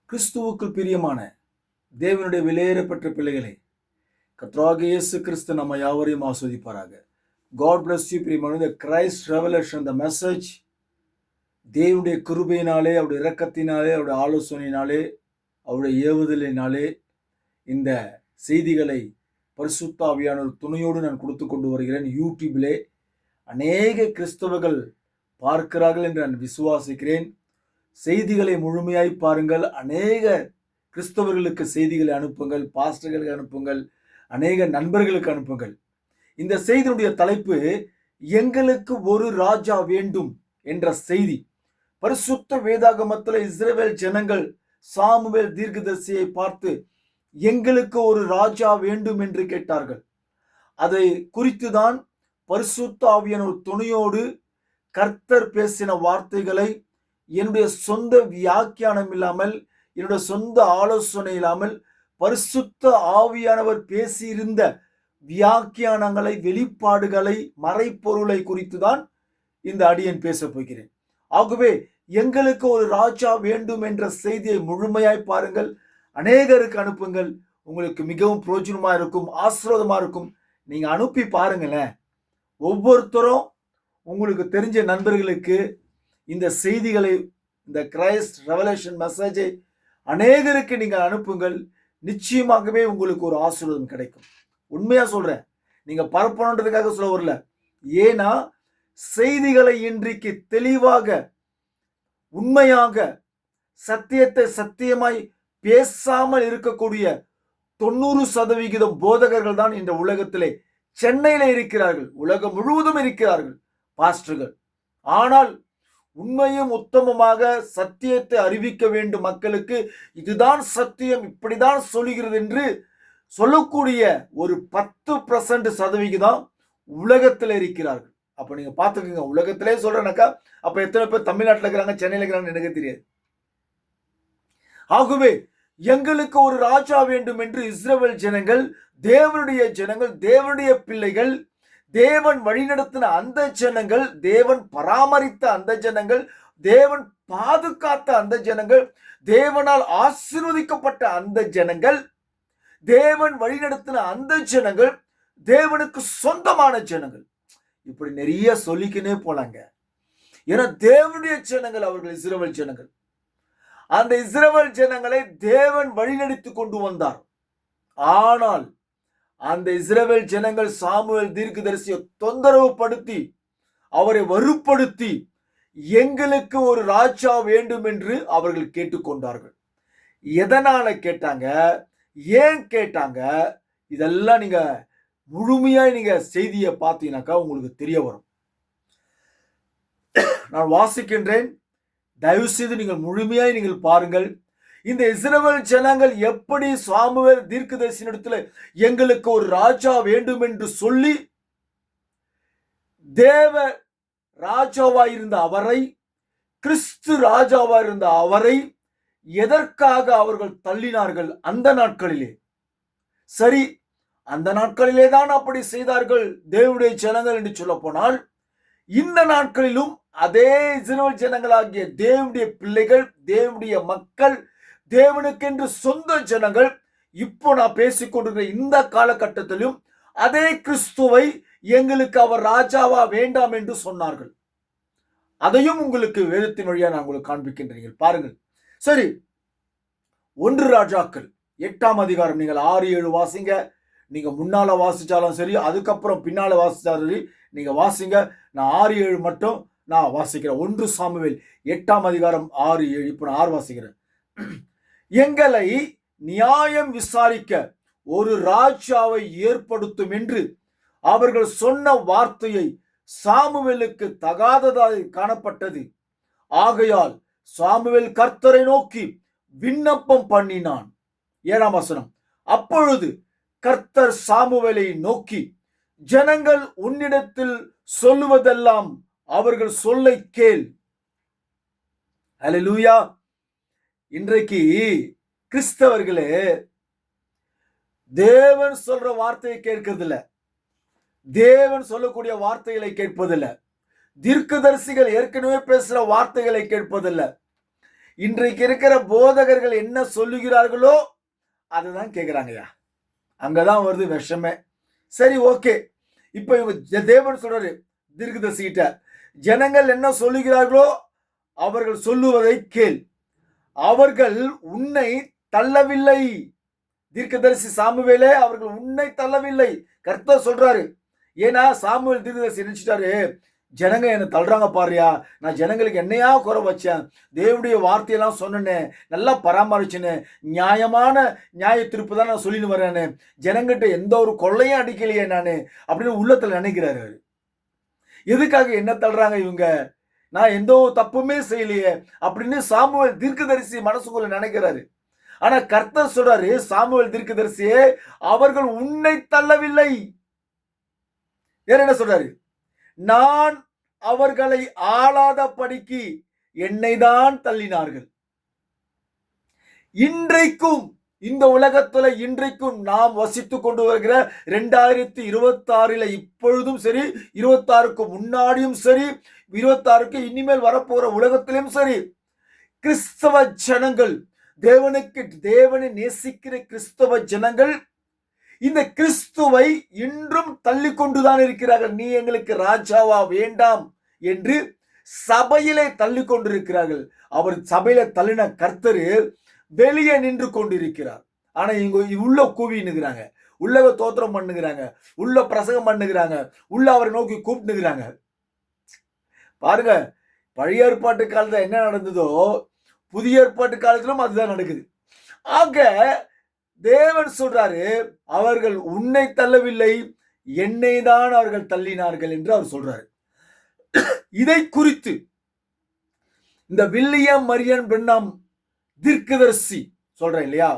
கிறிஸ்துவுக்குள் பிரியமான தேவனுடைய விலையேறப்பட்ட பிள்ளைகளே, கர்த்தராகிய இயேசு கிறிஸ்து நம்ம யாவரையும் ஆஸ்வதிப்பாராக. God bless you பிரியமான. இந்த கிரைஸ்ட் ரெவலேஷன், இந்த மெசேஜ் தேவனுடைய கிருபையினாலே, அவருடைய இரக்கத்தினாலே, அவருடைய ஆலோசனையினாலே, அவருடைய ஏவுதலினாலே இந்த செய்திகளை பரிசுத்த ஆவியானவர் துணையோடு நான் கொடுத்து கொண்டு வருகிறேன். யூடியூபிலே அநேக கிறிஸ்தவர்கள் பார்க்கிறார்கள் என்று நான் விசுவாசிக்கிறேன். செய்திகளை முழுமையாய் பாருங்கள். அநேக கிறிஸ்தவர்களுக்கு செய்திகளை அனுப்புங்கள், பாஸ்டர்களுக்கு அனுப்புங்கள், அநேக நண்பர்களுக்கு அனுப்புங்கள். இந்த செய்தியுடைய தலைப்பு எங்களுக்கு ஒரு ராஜா வேண்டும் என்ற செய்தி. பரிசுத்த வேதாகமத்தில் இஸ்ரவேல் ஜனங்கள் சாமுவேல் தீர்க்கதரிசியை பார்த்து எங்களுக்கு ஒரு ராஜா வேண்டும் என்று கேட்டார்கள். அதை குறித்துதான் பரிசுத்த ஆவியானவர் துணையோடு கர்த்தர் பேசின வார்த்தைகளை என்னுடைய சொந்த வியாக்கியானம் இல்லாமல், என்னுடைய சொந்த ஆலோசனை இல்லாமல், பரிசுத்த ஆவியானவர் பேசியிருந்த வியாக்கியானங்களை, வெளிப்பாடுகளை, மறைப்பொருளை குறித்துதான் இந்த அடியன் பேச போகிறேன். ஆகவே எங்களுக்கு ஒரு ராஜா வேண்டும் என்ற செய்தியை முழுமையாய் பாருங்கள், அநேகருக்கு அனுப்புங்கள். உங்களுக்கு மிகவும் பிரயோஜனமா இருக்கும், ஆசீர்வாதமா இருக்கும். நீங்க அனுப்பி பாருங்களேன். ஒவ்வொருத்தரும் உங்களுக்கு தெரிஞ்ச நண்பர்களுக்கு இந்த செய்திகளை, இந்த கிரைஸ்ட் ரெவலேஷன் மெசேஜை அநேகருக்கு நீங்கள் அனுப்புங்கள். நிச்சயமாகவே உங்களுக்கு ஒரு ஆசீர்வாதம் கிடைக்கும். உண்மையா சொல்றேன், நீங்க பரப்பணுன்றதுக்காக சொல்ல வரல. ஏன்னா செய்திகளை இன்றைக்கு தெளிவாக, உண்மையாக, சத்தியத்தை சத்தியமாய் பேசாமல் இருக்கக்கூடிய 90% போதகர்கள் தான் இந்த உலகத்திலே, சென்னையில இருக்கிறார்கள், உலகம் முழுவதும் இருக்கிறார்கள் பாஸ்டர்கள். ஆனால் உண்மையும் உத்தமமாக சத்தியத்தை அறிவிக்க வேண்டும் மக்களுக்கு. இதுதான் சத்தியம், இப்படிதான் சொல்லுகிறது என்று சொல்லக்கூடிய ஒரு 10% உலகத்தில் இருக்கிறார்கள். அப்ப நீங்க பார்த்துக்கோங்க, உலகத்திலே சொல்றேனாக்கா அப்ப எத்தனை பேர் தமிழ்நாட்டில் இருக்கிறாங்க, சென்னையில் இருக்கிறாங்க எனக்கு தெரியாது. ஆகவே எங்களுக்கு ஒரு ராஜா வேண்டும் என்று இஸ்ரவேல் ஜனங்கள், தேவனுடைய ஜனங்கள், தேவனுடைய பிள்ளைகள், தேவன் வழிநடத்தின அந்த ஜனங்கள், தேவன் பராமரித்த அந்த ஜனங்கள், தேவன் பாதுகாத்த அந்த ஜனங்கள், தேவனால் ஆசீர்வதிக்கப்பட்ட அந்த ஜனங்கள், தேவன் வழிநடத்தின அந்த ஜனங்கள், தேவனுக்கு சொந்தமான ஜனங்கள். இப்படி நிறைய சொல்லிக்கினே போலாங்க. ஏன்னா தேவனுடைய ஜனங்கள் அவர்கள் இஸ்ரவேல் ஜனங்கள். அந்த இஸ்ரவேல் ஜனங்களை தேவன் வழிநடத்தி கொண்டு வந்தார். ஆனால் அந்த இஸ்ரவேல் ஜனங்கள் சாமுவேல் தீர்க்கதரிசியை தொந்தரவு படுத்தி, அவரை வறுப்படுத்தி, எங்களுக்கு ஒரு ராஜா வேண்டும் என்று அவர்கள் கேட்டுக்கொண்டார்கள். எதனால கேட்டாங்க, ஏன் கேட்டாங்க, இதெல்லாம் நீங்க முழுமையாய் நீங்க செய்தியை பார்த்தீங்கன்னாக்கா உங்களுக்கு தெரிய வரும். நான் வாசிக்கின்றேன், தயவு செய்து நீங்கள் முழுமையாய் நீங்கள் பாருங்கள். இந்த இஸ்ரவேல் ஜனங்கள் எப்படி சாமுவேல் தீர்க்கதரிசியினிடத்தில் எங்களுக்கு ஒரு ராஜா வேண்டும் என்று சொல்லி தேவ ராஜாவாயிருந்த அவரை, கிறிஸ்து ராஜாவாயிருந்த அவரை எதற்காக அவர்கள் தள்ளினார்கள் அந்த நாட்களிலே. சரி, அந்த நாட்களிலே தான் அப்படி செய்தார்கள் தேவனுடைய ஜனங்கள் என்று சொல்ல போனால், இந்த நாட்களிலும் அதே இஸ்ரவேல் ஜனங்களாகிய தேவனுடைய பிள்ளைகள், தேவனுடைய மக்கள், தேவனுக்கென்று சொந்த ஜனங்கள், இப்போ நான் பேசிக்கொண்டிருக்கிற இந்த காலகட்டத்திலும் அதே கிறிஸ்துவை எங்களுக்கு அவர் ராஜாவா வேண்டாம் என்று சொன்னார்கள். அதையும் உங்களுக்கு வேதத்தின் வழியா நான் உங்களுக்கு காண்பிக்கின்றீர்கள், பாருங்கள். சரி, 1 ராஜாக்கள் 8ஆம் அதிகாரம் நீங்கள் 6-7 வாசிங்க. நீங்க முன்னால வாசிச்சாலும் சரி, அதுக்கப்புறம் பின்னால வாசிச்சாலும் சரி, நீங்க வாசிங்க. நான் 6-7 மட்டும் நான் வாசிக்கிறேன். 1 சாமுவேல் 8ஆம் அதிகாரம் 6-7. இப்போ நான் 6 வாசிக்கிறேன். எங்களை நியாயம் விசாரிக்க ஒரு ராஜாவை ஏற்படுத்தும் என்று அவர்கள் சொன்ன வார்த்தையை சாமுவேலுக்கு தகாததாய் காணப்பட்டது. ஆகையால் சாமுவேல் கர்த்தரை நோக்கி விண்ணப்பம் பண்ணினான். 7ஆம் வசனம். அப்பொழுது கர்த்தர் சாமுவேலை நோக்கி, ஜனங்கள் உன்னிடத்தில் சொல்லுவதெல்லாம் அவர்கள் சொல்லை கேள். அல்லேலூயா. இன்றைக்கு கிறிஸ்தவர்களே தேவன் சொல்ற வார்த்தையை கேட்கறதில்ல, தேவன் சொல்லக்கூடிய வார்த்தைகளை கேட்பதில்லை, தீர்க்கதரிசிகள் ஏற்கனவே பேசுற வார்த்தைகளை கேட்பதில்லை. இன்றைக்கு இருக்கிற போதகர்கள் என்ன சொல்லுகிறார்களோ அதுதான் கேட்கிறாங்கய்யா. அங்கதான் வருது விஷமே. சரி, ஓகே. இப்ப இவங்க தேவன் சொல்றாரு தீர்க்கதரிசிகிட்ட, ஜனங்கள் என்ன சொல்லுகிறார்களோ அவர்கள் சொல்லுவதை கேள், அவர்கள் உன்னை தள்ளவில்லை. தீர்க்கதரிசி சாமுவேலே, அவர்கள் உன்னை தள்ளவில்லை. கர்த்தர் சொல்றாரு. ஏன்னா சாமுவேல் தீர்க்கதரிசி நினைச்சிட்டாரு, ஜனங்க என்ன தள்ளுறாங்க பாருயா, நான் ஜனங்களுக்கு என்னையா குறை வச்சேன், தேவனுடைய வார்த்தையெல்லாம் சொன்னேன், நல்லா பராமரிச்சேன்னு, நியாயமான நியாய திருப்பு தான் நான் சொல்லிட்டு வரேன்னு, ஜனங்கிட்ட எந்த ஒரு கொள்ளையும் அடிக்கலையே நானு அப்படின்னு உள்ளத்துல நினைக்கிறாரு. எதுக்காக என்ன தள்ளுறாங்க இவங்க, நான் எந்த தப்புமே செய்யலையே அப்படின்னு சாமுவேல் தீர்க்கதரிசி மனசுக்குள்ள நினைக்கிறாரு. ஆனா கர்த்தர் சொல்றாரு, சாமுவேல் தீர்க்கதரிசியே, அவர்கள் உன்னை தள்ளவில்லை. வேற என்ன சொல்றாரு, நான் அவர்களை ஆளாத படிக்கு என்னை தான் தள்ளினார்கள். இன்றைக்கும் இந்த உலகத்துல இன்றைக்கும் நாம் வசித்து கொண்டு வருகிற 2026 இப்பொழுதும் சரி, 26க்கு முன்னாடியும் சரி, 26க்கு இனிமேல் வரப்போற உலகத்திலும் சரி, கிறிஸ்தவ ஜனங்கள், தேவனை நேசிக்கிற கிறிஸ்தவ ஜனங்கள் இந்த கிறிஸ்துவை இன்றும் தள்ளி கொண்டுதான் இருக்கிறார்கள். நீ எங்களுக்கு ராஜாவா வேண்டாம் என்று சபையிலே தள்ளி கொண்டிருக்கிறார்கள். அவர் சபையில தள்ளின கர்த்தர் வெளியே நின்று கொண்டிருக்கிறார். ஆனா இங்க உள்ள கூவினுகிறாங்க, உள்ள தோத்திரம் பண்ணுகிறாங்க, உள்ள பிரசங்கம் பண்ணுகிறாங்க, உள்ள அவரை நோக்கி கூப்பிட்டுகிறாங்க. பாருங்க, பழைய ஏற்பாட்டு காலத்துல என்ன நடந்ததோ புதிய ஏற்பாட்டு காலத்திலும் அதுதான் நடக்குது. ஆக தேவன் சொல்றாரு, அவர்கள் உன்னை தள்ளவில்லை, என்னை தான் அவர்கள் தள்ளினார்கள் என்று அவர் சொல்றாரு. இதை குறித்து இந்த வில்லியம் மரியன் பிரென்னாம் தீர்க்கதரிசி சொல்றேன் இல்லையா,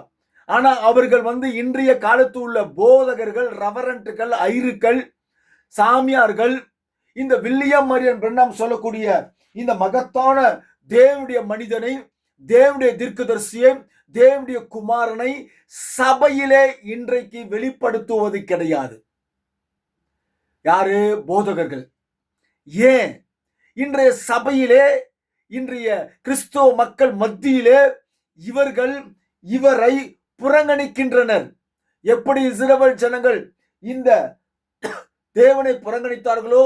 ஆனா அவர்கள் இன்றைய காலத்து உள்ள போதகர்கள், ரெவரண்ட்கள், ஐருக்கள், சாமியார்கள் இந்த வில்லியம் மரியன் பிரென்னாம் சொல்லக்கூடிய இந்த மகத்தான தேவனுடைய மனிதனை, தேவனுடைய தீர்க்கதரிசியை, தேவனுடைய குமாரனை சபையிலே இன்றைக்கு வெளிப்படுத்துவது கிடையாது. யாரு? போதகர்கள். ஏன் இன்றைய சபையிலே, இன்றைய கிறிஸ்தவ மக்கள் மத்தியிலே இவர்கள் இவரை புறங்கணிக்கின்றனர். எப்படி இஸ்ரவேல் ஜனங்கள் இந்த தேவனை புறங்கணித்தார்களோ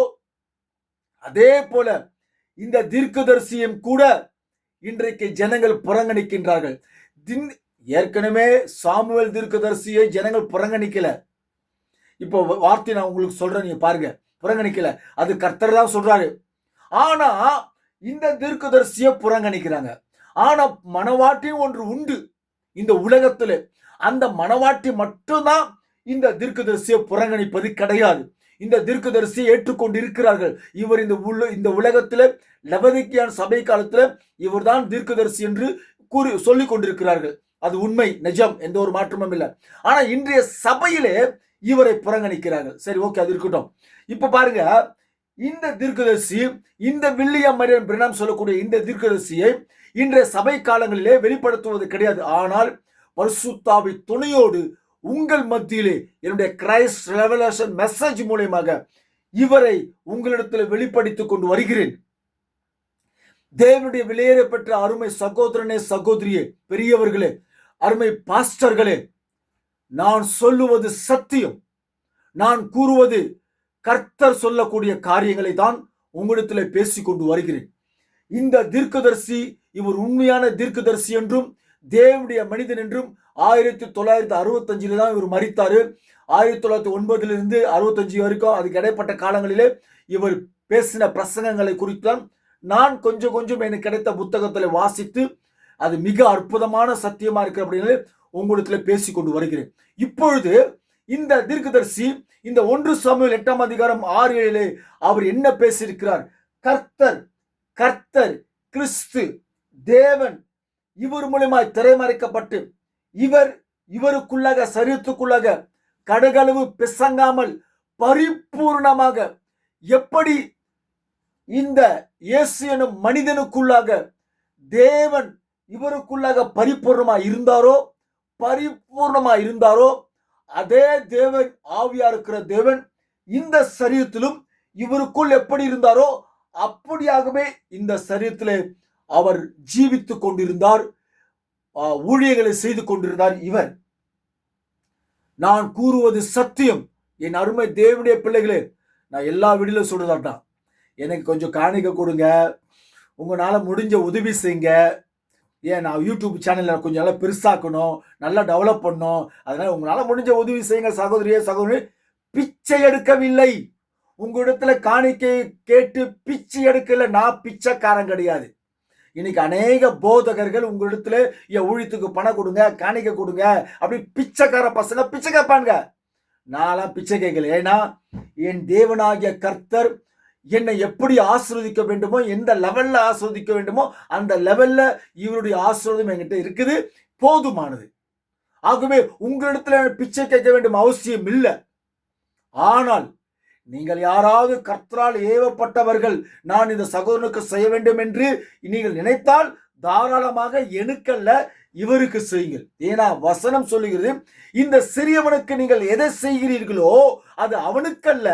அதே போல இந்த தீர்க்கதரிசியும் கூட இன்றைக்கு ஜனங்கள் புறங்கணிக்கின்றார்கள். ஏற்கனவே சாமுவேல் தீர்க்கதரிசியை ஜனங்கள் புறங்கணிக்கல. இப்போ வார்த்தை நான் உங்களுக்கு சொல்றேன், நீங்க பாருங்க, புறங்கணிக்கல, அது கர்த்தர் தான் சொல்றாரு. ஆனா இந்த தீர்க்கதரிசியை புறங்கணிக்கிறாங்க. ஆனா மனவாட்டியும் ஒன்று உண்டு இந்த உலகத்துல, அந்த மனவாட்டி மட்டும்தான் இந்த தீர்க்கதரிசியை புறங்கணிப்பது கிடையாது. இந்த தீர்க்கதரிசியை ஏற்றுக்கொண்டு இருக்கிறார்கள். இவர் இந்த உலகத்துல லவோதிக்கேயா சபை காலத்துல இவர் தான் தீர்க்கதரிசி என்று சொல்லிக் கொண்டிருக்கிறார்கள். அது உண்மை, நிஜம், எந்த ஒரு மாற்றமும் இல்லை. ஆனா இன்றைய சபையிலே இவரை புறங்கணிக்கிறார்கள். சரி, ஓகே, அது இருக்கட்டும். இப்ப பாருங்க, இந்த தீர்க்கதரிசி, இந்த வில்லியம் மரியன் பிரென்னாம் சொல்லக்கூடிய இந்த தீர்க்கதரிசியை இன்றைய சபை காலங்களிலே வெளிப்படுத்துவது கிடையாது. ஆனால் பரிசுத்த ஆவி துணையோடு உங்கள் மத்தியிலே என்னுடைய கிரைஸ்ட் ரெவலேஷன் மெசேஜ் மூலமாக இவரை உங்களிடத்தில் வெளிப்படுத்திக் கொண்டு வருகிறேன். தேவனுடைய விலையேறப்பெற்ற அருமை சகோதரனே, சகோதரியே, பெரியவர்களே, அருமை பாஸ்டர்களே, நான் சொல்லுவது சத்தியம். நான் கூறுவது கர்த்தர் சொல்லக்கூடிய காரியங்களை தான் உங்களிடத்தில் பேசிக்கொண்டு வருகிறேன். இந்த தீர்க்கதரிசி இவர் உண்மையான தீர்க்கதரிசி என்றும் தேவனுடைய மனிதன் என்றும் 1965 தான் இவர் மரித்தாரு. 1909 65 வரைக்கும் அதுக்கு இடைப்பட்ட காலங்களிலே இவர் பேசின பிரசங்கங்களை குறித்தான் நான் கொஞ்சம் எனக்கு கிடைத்த புத்தகத்தில் வாசித்து அது மிக அற்புதமான சத்தியமா இருக்கு அப்படின்னு உங்களுக்கு பேசிக்கொண்டு வருகிறேன். இப்பொழுது இந்த தீர்க்கதரிசி இந்த 1 சாமுவேல் 8ஆம் அதிகாரம் 6-7 அவர் என்ன பேசியிருக்கிறார்? கர்த்தர் கிறிஸ்து தேவன் இவர் மூலமாய் திரைமறைக்கப்பட்டு இவருக்குள்ளாக சரீரத்துக்குள்ளாக கடுகளவு பிசங்காமல் பரிபூர்ணமாக எப்படி இந்த இயேசு எனும் மனிதனுக்குள்ளாக தேவன் இவருக்குள்ளாக பரிபூர்ணமாய் இருந்தாரோ அதே தேவன், ஆவியா இருக்கிற தேவன் இந்த சரீரத்திலும் இவருக்குள் எப்படி இருந்தாரோ அப்படியாகவே இந்த சரீரத்திலே அவர் ஜீவித்துக் கொண்டிருந்தார், ஊழியர்களை செய்து கொண்டிருந்தார். இவர், நான் கூறுவது சத்தியம். என் அருமை தேவனுடைய பிள்ளைகளே, நான் எல்லா வீடியோல சொல்றதாட்டான், எனக்கு கொஞ்சம் காணிக்க கொடுங்க, உங்களால முடிஞ்ச உதவி செய்யுங்க. ஏன் நான் யூடியூப் சேனலில் கொஞ்சம் நல்லா பெருசாக்கணும், நல்லா டெவலப் பண்ணணும், அதனால உங்களால முடிஞ்ச உதவி செய்யுங்க சகோதரியே சகோதரி. பிச்சை எடுக்கவில்லை, உங்களிடத்துல காணிக்கை கேட்டு பிச்சை எடுக்கல. நான் பிச்சைக்காரன் கிடையாது. இன்னைக்கு அநேக போதகர்கள் உங்களிடத்துல என் ஊழியத்துக்கு பணம் கொடுங்க, காணிக்கை கொடுங்க, அப்படி பிச்சைக்கார பசங்க பிச்சை கேட்பாங்க. நான்லாம் பிச்சை கேட்கல. ஏன்னா என் தேவனாகிய கர்த்தர் என்னை எப்படி ஆசீர்வதிக்க வேண்டுமோ, எந்த லெவல்ல ஆசீர்வதிக்க வேண்டுமோ அந்த லெவல்ல இவருடைய ஆசீர்வாதம் என்கிட்ட இருக்குது, போதுமானது. ஆகவே உங்களிடத்துல பிச்சை கேட்க வேண்டும் அவசியம் இல்லை. ஆனால் நீங்கள் யாராவது கர்த்தரால் ஏவப்பட்டவர்கள், நான் இந்த சகோதரனுக்கு செய்ய வேண்டும் என்று நீங்கள் நினைத்தால் தாராளமாக எனக்கல்ல இவருக்கு செய்யுங்கள். ஏன்னா வசனம் சொல்லுகிறது, இந்த சிறியவனுக்கு நீங்கள் எதை செய்கிறீர்களோ அது அவனுக்கல்ல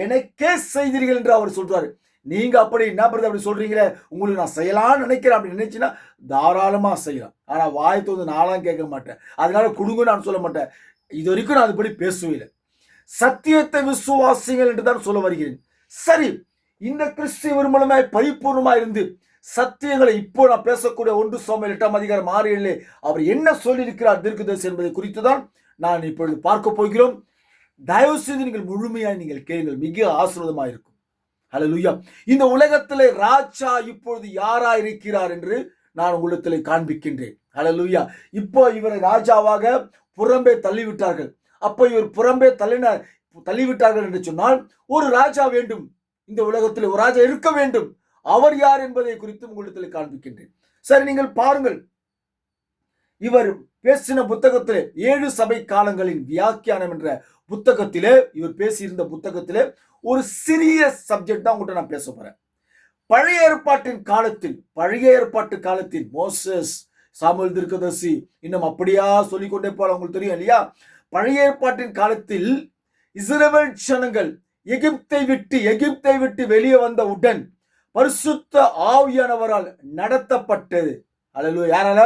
எனக்கே செய்தீர்கள் என்று அவர் சொல்றாரு. நீங்க அப்படி என்ன அப்படி சொல்றீங்களே, உங்களுக்கு நான் செய்யலாம்னு நினைக்கிறேன் அப்படி நினைச்சுன்னா தாராளமா செய்யலாம். ஆனா வாய் தோந்து நான்லாம் கேட்க மாட்டேன், அதனால கொடுங்க நான் சொல்ல மாட்டேன். இது வரைக்கும் நான் அதுபடி பேசுவேன். சத்தியத்தை விசுவாசிகள் என்று தான் சொல்ல வருகிறேன். சரி, இந்த கிறிஸ்துவ மூலமாய் பரிபூர்ணமாய் இருந்து சத்தியங்களை இப்போ நான் பேசக்கூடிய 1 சாமுவேல் 8:6 அவர் என்ன சொல்லியிருக்கிறார் தீர்க்கதரிசி என்பதை குறித்து தான் நான் இப்பொழுது பார்க்க போகிறோம். தயவு செய்து நீங்கள் முழுமையாய் நீங்கள் கேளுங்கள், மிக ஆசீர்வாதமாக இருக்கும். ஹல்லேலூயா. இந்த உலகத்திலே ராஜா இப்பொழுது யாரா இருக்கிறார் என்று நான் உலகத்திலே காண்பிக்கின்றேன். ஹல்லேலூயா. இப்போ இவரை ராஜாவாக புறம்பே தள்ளிவிட்டார்கள். அப்போ இவர் புறம்பே தள்ளிவிட்டார்கள் என்று சொன்னால் ஒரு ராஜா வேண்டும், இந்த உலகத்தில் ஒரு ராஜா இருக்க வேண்டும். அவர் யார் என்பதை குறித்து உங்களிடத்தில் காண்பிக்கின்றேன். சரி, நீங்கள் பாருங்கள். இவர் பேசின புத்தகத்திலே 7 சபை காலங்களின் வியாக்கியானம் என்ற புத்தகத்திலே, இவர் பேசியிருந்த புத்தகத்திலே ஒரு சிறிய சப்ஜெக்ட் தான் உங்கள்கிட்ட நான் பேச போறேன். பழைய ஏற்பாட்டு காலத்தில் மோசஸ், சாமுவேல் தீர்க்கதரிசி, இன்னும் அப்படியா சொல்லிக்கொண்டே போல உங்களுக்கு தெரியும் இல்லையா? பழைய ஏற்பாட்டின் காலத்தில் இஸ்ரவேல் ஜனங்கள் எகிப்தை விட்டு வெளியே வந்த உடன் பரிசுத்த ஆவியானவரால் நடத்தப்பட்டது. அல்லேலூயா. யாரால?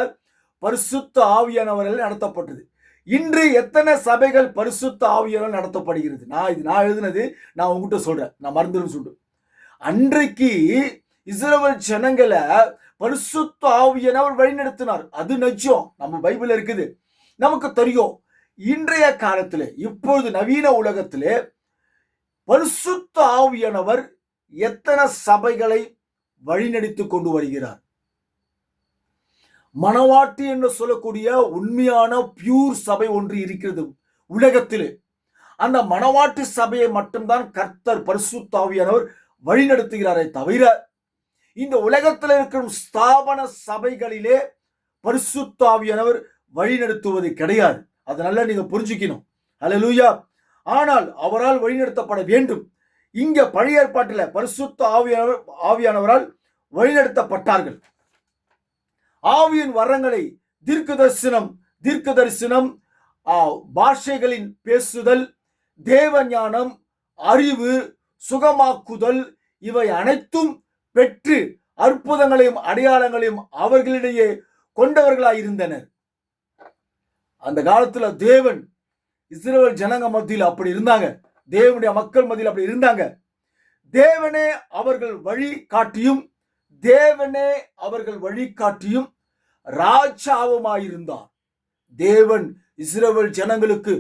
பரிசுத்த ஆவியானவரால் நடத்தப்பட்டது. இன்று எத்தனை சபைகள் பரிசுத்த ஆவியானவரால் நடத்தப்படுகிறது? நான் எழுதினது, நான் உங்ககிட்ட சொல்றேன், நான் மறந்துடும் சொல்றேன். அன்றைக்கு இஸ்ரவேல் ஜனங்களை பரிசுத்த ஆவியானவர் வழிநடத்தினார். அது நிஜம், நம்ம பைபிள் இருக்குது, நமக்கு தெரியும். இன்றைய காலத்திலே, இப்பொழுது நவீன உலகத்திலே பரிசுத்த ஆவியானவர் எத்தனை சபைகளை வழிநடத்தி கொண்டு வருகிறார்? மணவாட்டி என்று சொல்லக்கூடிய உண்மையான பியூர் சபை ஒன்று இருக்கிறது உலகத்திலே. அந்த மணவாட்டி சபையை மட்டும்தான் கர்த்தர் பரிசுத்த ஆவியானவர் வழிநடத்துகிறாரே தவிர இந்த உலகத்தில் இருக்கும் ஸ்தாபன சபைகளிலே பரிசுத்த ஆவியானவர் வழிநடத்துவது கிடையாது. அதனால நீங்க புரிஞ்சுக்கணும். அல்லேலூயா. ஆனால் அவரால் வழிநடத்தப்பட வேண்டும். இங்க பழைய ஏற்பாட்டில் பரிசுத்த ஆவியானவரால் வழிநடத்தப்பட்டார்கள். ஆவியின் வரங்களை தீர்க்க தரிசனம், பாஷைகளின் பேசுதல், தேவ ஞானம், அறிவு, சுகமாக்குதல், இவை அனைத்தும் பெற்று அற்புதங்களையும் அடையாளங்களையும் அவர்களிடையே கொண்டவர்களாயிருந்தனர். அந்த காலத்துல தேவன் இஸ்ரவேல் ஜனங்க மத்தியில் அப்படி இருந்தாங்க, தேவனுடைய மக்கள் மத்தியில் அப்படி இருந்தாங்க. தேவனே அவர்கள் வழிகாட்டியும் ராஜாவுமாயிருந்தார். தேவன் இஸ்ரவேல் ஜனங்களுக்கு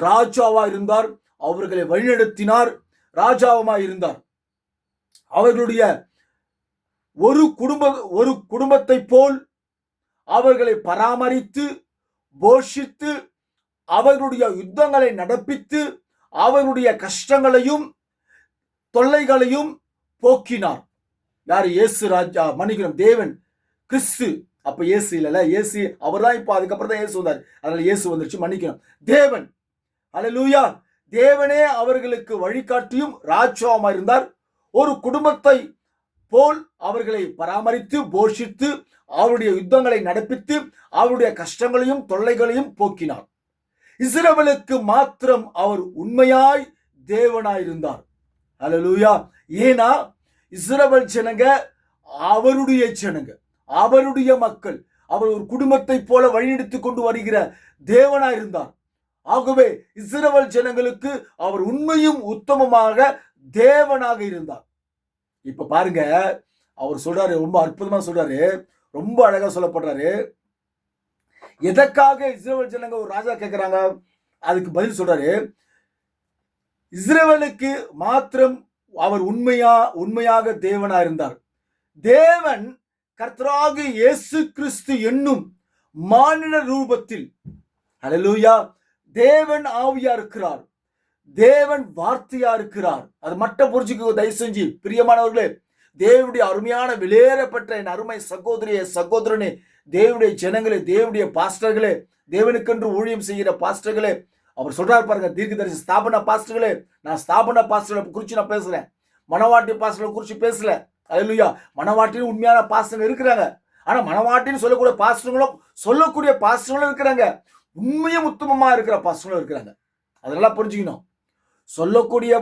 ராஜாவாயிருந்தார், அவர்களை வழிநடத்தினார், ராஜாவுமாயிருந்தார். அவர்களுடைய ஒரு குடும்பத்தை போல் அவர்களை பராமரித்து போஷித்து அவர்களுடைய யுத்தங்களை நடப்பித்து அவர்களுடைய கஷ்டங்களையும் தொல்லைகளையும் போக்கினார். யார்? இயேசு ராஜா, மன்னிக்கணும், தேவன், கிறிஸ்து. அப்ப இயேசு இல்ல, இயேசு அவர் தான். இப்ப அதுக்கப்புறம் தான் இயேசு வந்தார், அதனால இயேசு வந்துருச்சு, மன்னிக்கணும், தேவன். அல்லேலூயா. தேவனே அவர்களுக்கு வழிகாட்டியும் ராஜாவுமா இருந்தார். ஒரு குடும்பத்தை போல் அவர்களை பராமரித்து போஷித்து அவருடைய யுத்தங்களை நடப்பித்து அவருடைய கஷ்டங்களையும் தொல்லைகளையும் போக்கினார். இஸ்ரவேலுக்கு மாத்திரம் அவர் உண்மையாய் தேவனாயிருந்தார். அல்லேலூயா. ஏனா இஸ்ரவேல் ஜனங்க அவருடைய ஜனங்க, அவருடைய மக்கள். அவர் ஒரு குடும்பத்தை போல வழிநடத்தி கொண்டு வருகிற தேவனாய் இருந்தார். ஆகவே இஸ்ரவேல் ஜனங்களுக்கு அவர் உண்மையும் உத்தமமாக தேவனாக இருந்தார். இப்ப பாருங்க, அவர் சொல்றாரு, ரொம்ப அற்புதமா சொல்றாரு, ரொம்ப அழகா சொல்லப்படுறாரு. எதற்காக இஸ்ரவேல் ஜனங்க ஒரு ராஜா கேட்கிறாங்க, அதுக்கு பதில் சொல்றாரு. இஸ்ரவேலுக்கு மாத்திரம் அவர் உண்மையாக தேவனா இருந்தார். தேவன் கர்த்தராகிய இயேசு கிறிஸ்து என்னும் மானிட ரூபத்தில், ஹல்லேலூயா, தேவன் ஆவியா இருக்கிறார், தேவன் வார்த்தையா இருக்கிறார். அது மட்டும் புரிஞ்சுக்க தயவு செஞ்சு பிரியமானவர்களே. தேவனுடைய அருமையான விலையேறப்பட்ட என் அருமை சகோதரியே, சகோதரனே, தேவனுடைய ஜனங்களே, தேவனுடைய பாஸ்டர்களே, தேவனுக்கென்று ஊழியம் செய்கிற பாஸ்டர்களே, அவர் சொல்றாரு பாருங்க, தீர்க்கதரிசி ஸ்தாபன பாஸ்டர்களே. நான் ஸ்தாபன பாஸ்டர்களை குறிச்சு நான் பேசுறேன், மனவாட்டி பாஸ்டர்களை குறிச்சு பேசல. அல்லேலூயா. மனவாட்டின்னு உண்மையான பாஸ்டர்கள் இருக்கிறாங்க. ஆனா மனவாட்டின்னு சொல்லக்கூடிய பாஸ்டர்களும் இருக்கிறாங்க. உண்மையும் உத்தமமா இருக்கிற பாஸ்டர்களும் இருக்கிறாங்க. அதெல்லாம் புரிஞ்சுக்கணும். சொல்லக்கூடிய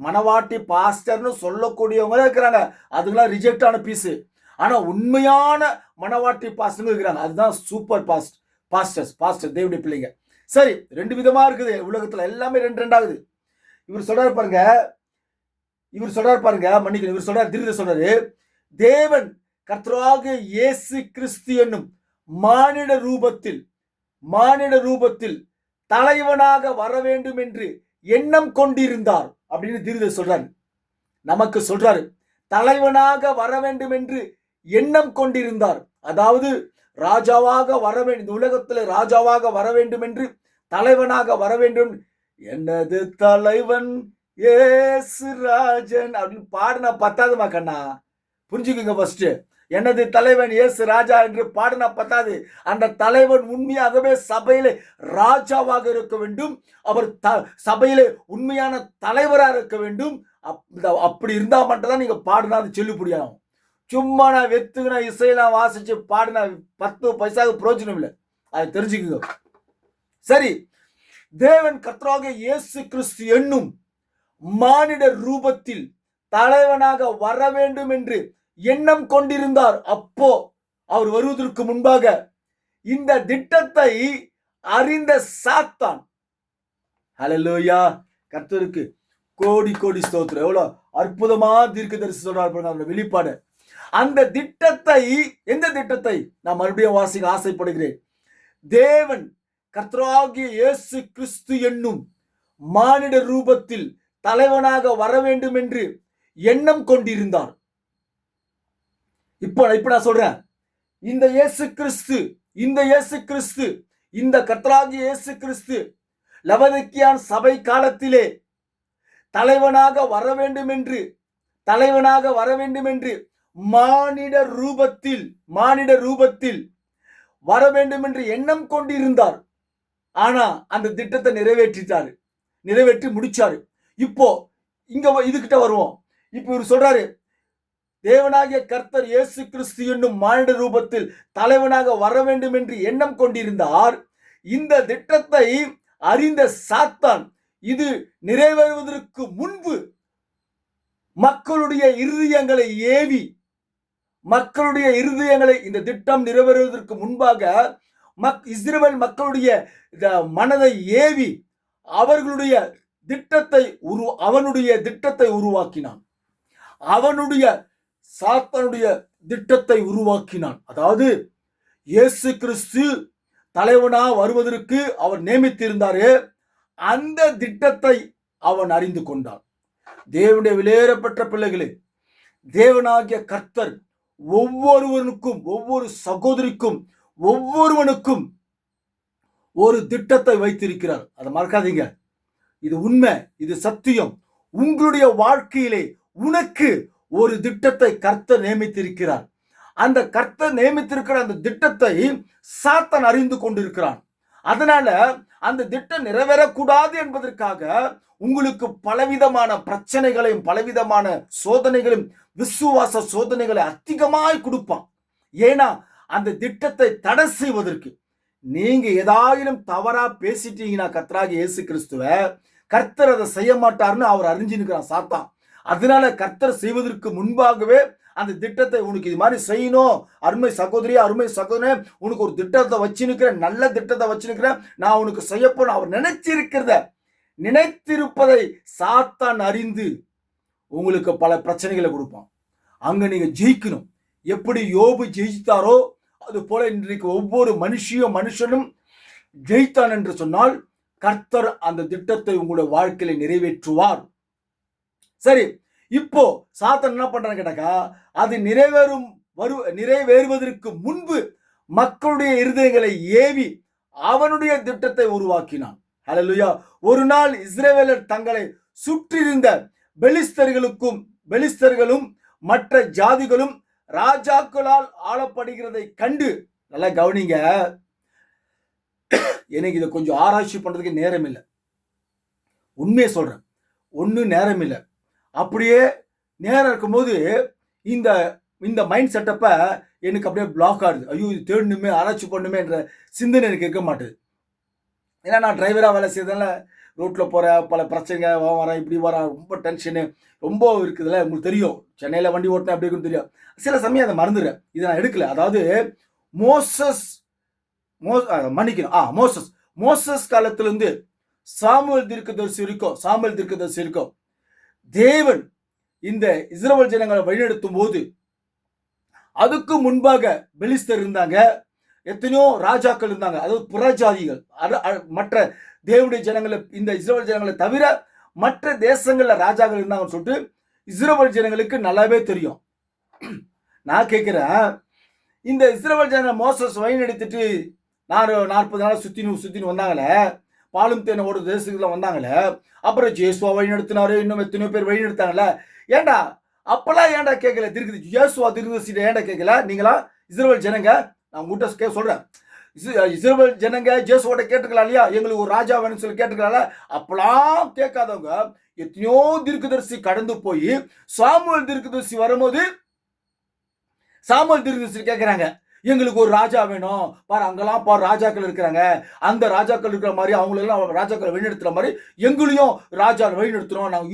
மனவாட்டி பாஸ்டர்னு சொல்லக்கூடியவங்களும் இருக்கிறாங்க. அதுக்கெல்லாம் ரிஜெக்ட் ஆன பீஸு. ஆனா உண்மையான மனவாட்டி பாஸ்டர்கள் இருக்கிறாங்க. அதுதான் சூப்பர் பாஸ்டர் தேவனுடைய பிள்ளைங்க. சரி, ரெண்டு விதமா இருக்குது உலகத்துல, எல்லாமே ரெண்டு ஆகுது. இவர் சொல்றாரு பாருங்க, மன்னிக்கணும், இவர் சொல்றாரு, திருட சொல்றாரு, தேவன் கர்த்தராகிய இயேசு கிறிஸ்து என்னும் மானிட ரூபத்தில் தலைவனாக வர வேண்டும் என்று எண்ணம் கொண்டிருந்தார் அப்படின்னு திருட சொல்றாரு. நமக்கு சொல்றாரு, தலைவனாக வர வேண்டும் என்று எண்ணம் கொண்டிருந்தார். அதாவது ராஜாவாக வர வேண்டும், இந்த உலகத்தில் ராஜாவாக வர வேண்டும் என்று, தலைவனாக வர வேண்டும். எனது தலைவன் ஏசு ராஜன் அப்படின்னு பாடினா பத்தாதுமா கண்ணா, புரிஞ்சுக்குங்க. ஃபர்ஸ்ட் எனது தலைவன் இயேசு ராஜா என்று பாடினா பத்தாது. அந்த தலைவன் உண்மையாகவே சபையிலே ராஜாவாக இருக்க வேண்டும். அவர் சபையிலே உண்மையான தலைவராக இருக்க வேண்டும். அப்படி இருந்தா மட்டும்தான் நீங்க பாடினா அது செல்லுபடியாகும். சும்மா நான் வெத்துக்குனா இசையெல்லாம் வாசிச்சு பாடினா 10 பைசாவுக்கு பிரயோஜனம் இல்லை. அதை தெரிஞ்சுக்குங்க. சரி, தேவன் கர்த்தராகிய இயேசு கிறிஸ்து என்னும் மானிட ரூபத்தில் தலைவனாக வர வேண்டும் என்று எண்ணம் கொண்டிருந்தார். அப்போ அவர் வருவதற்கு முன்பாக இந்த திட்டத்தை அறிந்த சாத்தான், ஹல்லேலூயா, கர்த்தருக்கு கோடி கோடி ஸ்தோத்திரம். எவ்வளவு அற்புதமா தீர்க்கதரிசி சொல்றாரு வெளிப்பாடு. அந்த திட்டத்தை, எந்த திட்டத்தை நான் மறுபடியும் வாசிக்க ஆசைப்படுகிறேன். தேவன் கர்த்தராகிய இயேசு கிறிஸ்து என்னும் மானிட ரூபத்தில் தலைவனாக வர வேண்டும் என்று எண்ணம் கொண்டிருந்தார். இப்ப நான் சொல்றேன், இந்த இயேசு கிறிஸ்து, இந்த கர்த்தராகிய இயேசு கிறிஸ்து லவோதிக்கியா சபை காலத்திலே தலைவனாக வர வேண்டும் என்று மானிட ரூபத்தில் வர வேண்டும் என்று எண்ணம் கொண்டிருந்தார். ஆனா அந்த திட்டத்தை நிறைவேற்றி முடிச்சாரு. இப்போ இங்க இதுகிட்ட வருவோம். இப்போ இவர் சொல்றாரு, தேவனாகிய கர்த்தர் இயேசு கிறிஸ்து என்னும் மானிட ரூபத்தில் தலைவனாக வர வேண்டும் என்று எண்ணம் கொண்டிருந்தார். இந்த திட்டத்தை அறிந்த சாத்தான் இது நிறைவேறுவதற்கு முன்பு மக்களுடைய இருதயங்களை இந்த திட்டம் நிறைவேறுவதற்கு முன்பாக இஸ்ரவேல் மக்களுடைய மனதை ஏவி அவர்களுடைய அவனுடைய திட்டத்தை உருவாக்கினான். சாத்தானுடைய திட்டத்தை உருவாக்கினான். அதாவது இயேசு கிறிஸ்து தலைவனா வருவதற்கு அவர் நியமித்திருந்தாரு. அந்த திட்டத்தை அவன் அறிந்து கொண்டான். தேவனுடைய விலையேறப்பட்ட பிள்ளைகளே, தேவனாகிய கர்த்தர் ஒவ்வொருவனுக்கும், ஒவ்வொரு சகோதரிக்கும், ஒவ்வொருவனுக்கும் ஒரு திட்டத்தை வைத்திருக்கிறார். அதை மறக்காதீங்க. இது உண்மை, இது சத்தியம். உங்களுடைய வாழ்க்கையிலே உனக்கு ஒரு திட்டத்தை கர்த்தர் நியமித்திருக்கிறார். அந்த கர்த்தர் நியமித்திருக்கிற அந்த திட்டத்தை சாத்தான் அறிந்து கொண்டிருக்கிறான். அதனால அந்த திட்டம் நிறைவேறக்கூடாது என்பதற்காக உங்களுக்கு பலவிதமான பிரச்சனைகளையும் பலவிதமான சோதனைகளையும் விசுவாச சோதனைகளை அதிகமாய் கொடுப்பான். ஏன்னா அந்த திட்டத்தை தடை செய்வதற்கு. நீங்க ஏதாயிலும் தவறா பேசிட்டீங்கன்னா கர்த்தராகிய இயேசு கிறிஸ்துவ, கர்த்தர் அதை செய்ய மாட்டார்னு அவர் அறிஞ்சிருக்கிறான் சாத்தான். அதனால கர்த்தர் செய்வதற்கு முன்பாகவே அந்த திட்டத்தை உனக்கு இது மாதிரி செய்யணும், அருமை சகோதரி அருமை சகோதரனே, உனக்கு ஒரு திட்டத்தை வச்சுருக்கிறேன், நல்ல திட்டத்தை வச்சுருக்கிறேன், நான் உனக்கு செய்யப்போன அவர் நினைத்திருப்பதை சாத்தான் அறிந்து உங்களுக்கு பல பிரச்சனைகளை கொடுப்பான். அங்க நீங்க ஜெயிக்கணும். எப்படி யோபு ஜெயித்தாரோ அது போல இன்றைக்கு ஒவ்வொரு மனுஷனும் ஜெயித்தான் என்று சொன்னால் கர்த்தர் அந்த திட்டத்தை உங்களுடைய வாழ்க்கையில நிறைவேற்றுவார். சரி, இப்போ சாத்தான் என்ன பண்றான்னு கேட்டாக்கா, அது நிறைவேறுவதற்கு முன்பு மக்களுடைய இருதயங்களை ஏவி அவனுடைய திட்டத்தை உருவாக்கினான். ஹல்லேலூயா. ஒரு நாள் இஸ்ரவேலர் தங்களை சுற்றியிருந்த பெலிஸ்தர்களும் மற்ற ஜாதிகளும் ராஜாக்களால் ஆளப்படுகிறதை கண்டு, நல்லா கவனிங்க, எனக்கு இதை கொஞ்சம் ஆராய்ச்சி பண்றதுக்கு நேரம் இல்லை, உண்மையை சொல்றேன், ஒன்றும் நேரம் இல்லை. அப்படியே நேரம் இருக்கும்போது இந்த இந்த மைண்ட் செட்டப்பை எனக்கு அப்படியே பிளாக் ஆகுது. ஐயோ, இது தேடணுமே, ஆராய்ச்சி பண்ணணுமே என்ற சிந்தனை எனக்கு இருக்க மாட்டேது. ஏன்னா நான் டிரைவராக வேலை செய்யறதுனால ரோட்டில் போகிற பல பிரச்சனைங்க வரேன், இப்படி வரேன், ரொம்ப டென்ஷனு ரொம்ப இருக்குதுல்ல, உங்களுக்கு தெரியும். சென்னையில் வண்டி ஓட்டினேன் அப்படி இருக்குன்னு தெரியும். சில சமயம் அதை மறந்துடுறேன், இதை நான் எடுக்கல. அதாவது மோசஸ் காலத்திலிருந்து சாமுவேல் தீர்க்கதரிசி இருக்கும் தேவன் இந்த இஸ்ரவேல் ஜனங்களை வழிநடத்தும் போது அதுக்கு முன்பாக பெலிஸ்தர் இருந்தாங்க, எத்தனையோ ராஜாக்கள் இருந்தாங்க, அதாவது புறஜாதிகள், மற்ற தேவனுடைய ஜனங்களை, இந்த இஸ்ரவேல் ஜனங்களை தவிர மற்ற தேசங்கள்ல ராஜாக்கள் இருந்தாங்கன்னு சொல்லிட்டு இஸ்ரவேல் ஜனங்களுக்கு நல்லாவே தெரியும். நான் கேட்கிறேன், இந்த இஸ்ரவேல் ஜனங்களை மோசஸ் வழி எடுத்துட்டு 40 நாள் சுத்தின்னு வந்தாங்களே, பாலும் தேனை ஓட தேசத்துல வந்தாங்களே, அப்புறம் ஜேசுவா வழி நடத்தினாரு, இன்னும் எத்தனையோ பேர் வழி நடத்தாங்கல்ல, ஏண்டா அப்பெல்லாம் ஏண்டா கேட்கல? ஜேசுவா திருக்கதரிசிட்ட ஏண்டா கேட்கல? நீங்களா இஸ்ரவேல் ஜனங்க, நான் உங்கள்கிட்ட சொல்றேன், இஸ்ரவேல் ஜனங்க ஜேசுவோட கேட்டுக்கலாம் இல்லையா, எங்களுக்கு ஒரு ராஜா வேணும்னு சொல்லி கேட்டுக்கலாம்ல. அப்பெல்லாம் கேட்காதவங்க எத்தனையோ தீர்க்கதரிசி கடந்து போய் சாமுவேல் தீர்க்கதரிசி வரும்போது சாமுவேல் தீர்க்கதரிசி கேட்கிறாங்க, எங்களுக்கு ஒரு ராஜா வேணும், பாரு அங்கெல்லாம் பாரு ராஜாக்கள் இருக்கிறாங்க, அந்த ராஜாக்கள் இருக்கிற மாதிரி அவங்களெல்லாம் ராஜாக்களை வழிநடத்துற மாதிரி எங்களையும் ராஜா வழிநடத்தணும், நாங்கள்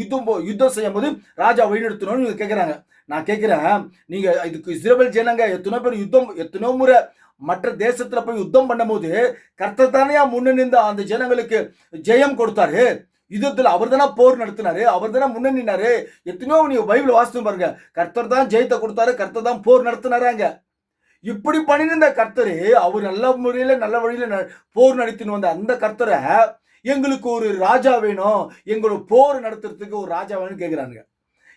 யுத்தம் செய்யும் போது ராஜா வழிநடத்தணும்னு கேட்குறாங்க. நான் கேட்குறேன், நீங்க இதுக்கு இஸ்ரவேல் ஜனங்க எத்தனை பேர் எத்தனோ முறை மற்ற தேசத்துல போய் யுத்தம் பண்ணும் போது கர்த்தர் தானே முன்ன நின்று அந்த ஜனங்களுக்கு ஜெயம் கொடுத்தாரு, யுத்தத்தில் அவர் தானே போர் நடத்தினாரு, அவர் தானே முன்ன நின்னாரு. எத்தனையோ நீங்க பைபிள் வாசித்து பாருங்க, கர்த்தர் தான் ஜெயத்தை கொடுத்தாரு, கர்த்தர் தான் போர் நடத்தினாராங்க. இப்படி பண்ணிருந்த கர்த்தரு, அவர் நல்ல வழியில போர் நடத்தின்னு வந்த அந்த கர்த்தரை எங்களுக்கு ஒரு ராஜா வேணும், எங்களோட போர் நடத்துறதுக்கு ஒரு ராஜா வேணும்னு கேட்கிறாங்க.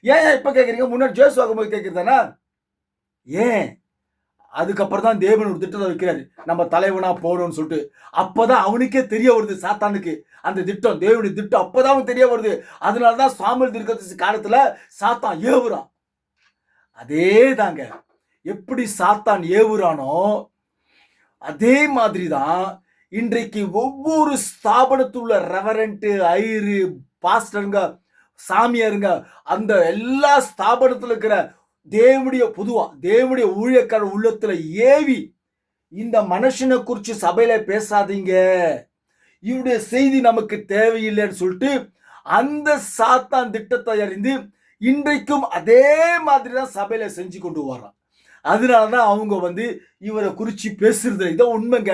ஏன் இப்ப கேட்குறீங்க? முன்னாடி ஜேசுவாகும் போது கேட்குறதானா? ஏன் அதுக்கப்புறம் தான் தேவன் ஒரு திட்டத்தை வைக்கிறாரு, நம்ம தலைவனா போடணும்னு சொல்லிட்டு. அப்பதான் அவனுக்கே தெரிய வருது, சாத்தானுக்கு அந்த திட்டம், தேவனுடைய திட்டம் அப்பதான் அவனுக்கு தெரிய வருது. அதனாலதான் சாமுவேல் தீர்க்கதரிசி காலத்துல சாத்தான் ஏவுறான். அதே தாங்க, எப்படி சாத்தான் ஏவுறானோ அதே மாதிரி தான் இன்றைக்கு ஒவ்வொரு ஸ்தாபனத்தில் உள்ள ரெவரண்ட், ஐயரு, பாஸ்டருங்க, சாமியாருங்க, அந்த எல்லா ஸ்தாபனத்தில் இருக்கிற தேவனுடைய ஊழியக்கார உள்ளத்துல ஏவி இந்த மனுஷனை குறிச்சு சபையில பேசாதீங்க, இவருடைய செய்தி நமக்கு தேவையில்லைன்னு சொல்லிட்டு அந்த சாத்தான் திட்டத்தை அறிந்து இன்றைக்கும் அதே மாதிரி தான் சபையில செஞ்சு கொண்டு வர்றான். அதனாலதான் அவங்க இவரை குறிச்சு பேசுறது. இதான் உண்மைங்க.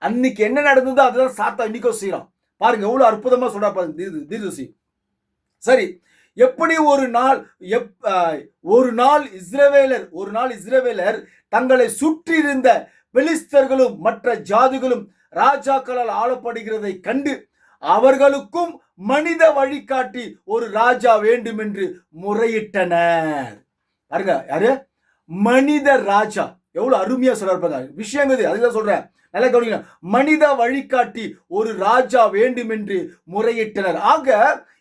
அன்னைக்கு என்ன நடந்ததோ அதுதான் சாத்தான் இன்னைக்கும் செய்யறான். பாருங்க எவ்வளவு அற்புதமா சொல்றா தீர்க்கதரிசி. சரி, எப்படி ஒரு நாள் இஸ்ரவேலர் தங்களை சுற்றி இருந்த பெலிஸ்தர்களும் மற்ற ஜாதிகளும் ராஜாக்களால் ஆளப்படுகிறதை கண்டு அவர்களுக்கும் மனித வழிகாட்டி ஒரு ராஜா வேண்டும் என்று முறையிட்டனர். பாருங்க, யாரு? மனித ராஜா. எவ்வளவு அருமையா சொல்றாரு விஷயம். அதுதான் சொல்றேன், நல்லா கவனிங்க. மனித வழிகாட்டி ஒரு ராஜா வேண்டும் என்று முறையிட்டனர். ஆக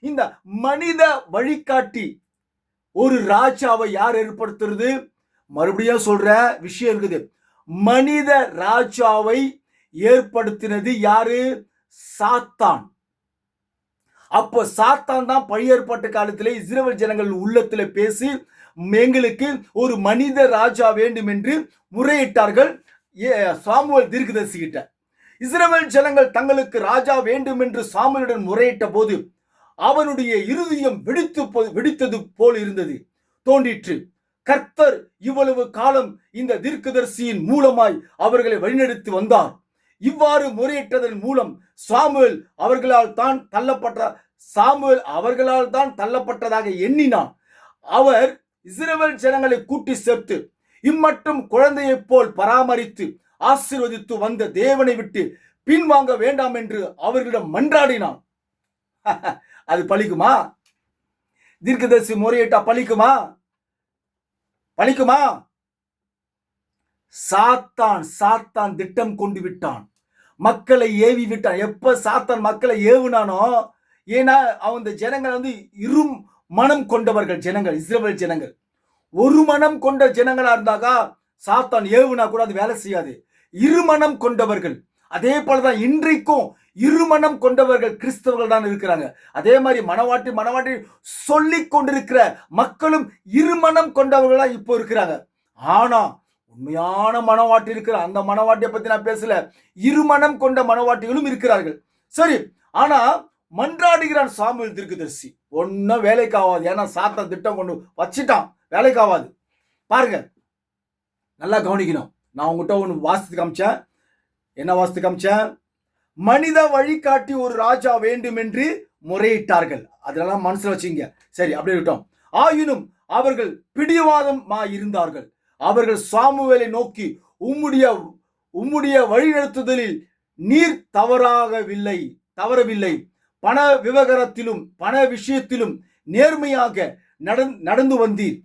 இந்த மனித வழிகாட்டி ஒரு ராஜாவை யார் ஏற்படுத்துறது? மறுபடியும் சொல்ற விஷயம் இருக்குது. மனித ராஜாவை ஏற்படுத்தினது யாரு? சாத்தான். அப்போ சாத்தான் தான் பழைய ஏற்பாட்டு காலத்திலே இஸ்ரவேல் ஜனங்கள் உள்ளத்துல பேசி எங்களுக்கு ஒரு மனித ராஜா வேண்டும் என்று முறையிட்டார்கள் சாமுவேல் தீர்க்கதரிசி கிட்ட. இஸ்ரவேல் ஜனங்கள் தங்களுக்கு ராஜா வேண்டும் என்று சாமுவேலுடன் முறையிட்ட போது அவனுடைய இருதயம் வெடித்தது போல் இருந்தது தோன்றிற்று. கர்த்தர் இவ்வளவு காலம் இந்த தீர்க்கதரிசியின் மூலமாய் அவர்களை வழிநடத்தி வந்தார். இவ்வாறு முறையிட்டதன் மூலம் சாமுவேல் அவர்களால் தான் தள்ளப்பட்டதாக எண்ணினான். அவர் இஸ்ரவேல் ஜனங்களை கூட்டி சேர்த்து இம்மட்டும் குழந்தையைப் போல் பராமரித்து ஆசீர்வதித்து வந்த தேவனை விட்டு பின்வாங்க வேண்டாம் என்று அவர்களிடம் மன்றாடினான். அது பலிக்குமா? தீர்க்கதரிசி முறையிட்டா பலிக்குமா? சாத்தான் திட்டம் கொண்டு விட்டான். மக்களை ஏவி விட்டான். எப்ப சாத்தான் மக்களை ஏவுனானோ, ஏன்னா அவங்க ஜனங்கள் இரு மனம் கொண்டவர்கள் ஜனங்கள், இஸ்ரவேல் ஜனங்கள். ஒரு மனம் கொண்ட ஜனங்களா இருந்தாக்கா சாத்தான் ஏவுனா கூட அது வேலை செய்யாது. இருமனம் கொண்டவர்கள். அதே போலதான் இன்றைக்கும் இருமனம் கொண்டவர்கள் கிறிஸ்தவர்கள் தான் இருக்கிறாங்க. அதே மாதிரி மனவாட்டி சொல்லிக் கொண்டிருக்கிற மக்களும் இருமனம் கொண்டவர்களா இப்போ இருக்கிறாங்க. ஆனா உண்மையான மனவாட்டி இருக்கிற அந்த மனவாட்டியை பத்தி நான் பேசல. இருமனம் கொண்ட மனவாட்டிகளும் இருக்கிறார்கள். சரி, ஆனா மன்றாடுகிறான் சாமுவேல் தீர்க்கதரிசி. ஒன்னும் வேலைக்கு ஆகாது. ஏன்னா சாத்தான் திட்டம் கொண்டு வச்சிட்டான், வேலைக்கு ஆகாது. பாருங்க, நல்லா கவனிக்கணும். நான் உங்ககிட்ட ஒன்று வாசித்து காமிச்சேன். என்ன வாசித்து காமிச்சேன்? மனித வழிகாட்டி ஒரு ராஜா வேண்டும் என்று முறையிட்டார்கள். அதெல்லாம் மனசுல வச்சுங்க. சரி, அப்படி இருக்கட்டும். ஆயினும் அவர்கள் பிடிவாதமா இருந்தார்கள். அவர்கள் சாமுவேலை நோக்கி, உம்முடைய வழிநடத்துதலில் நீர் தவறவில்லை. பண விவகாரத்திலும் பண விஷயத்திலும் நேர்மையாக நடந்து வந்தீர்.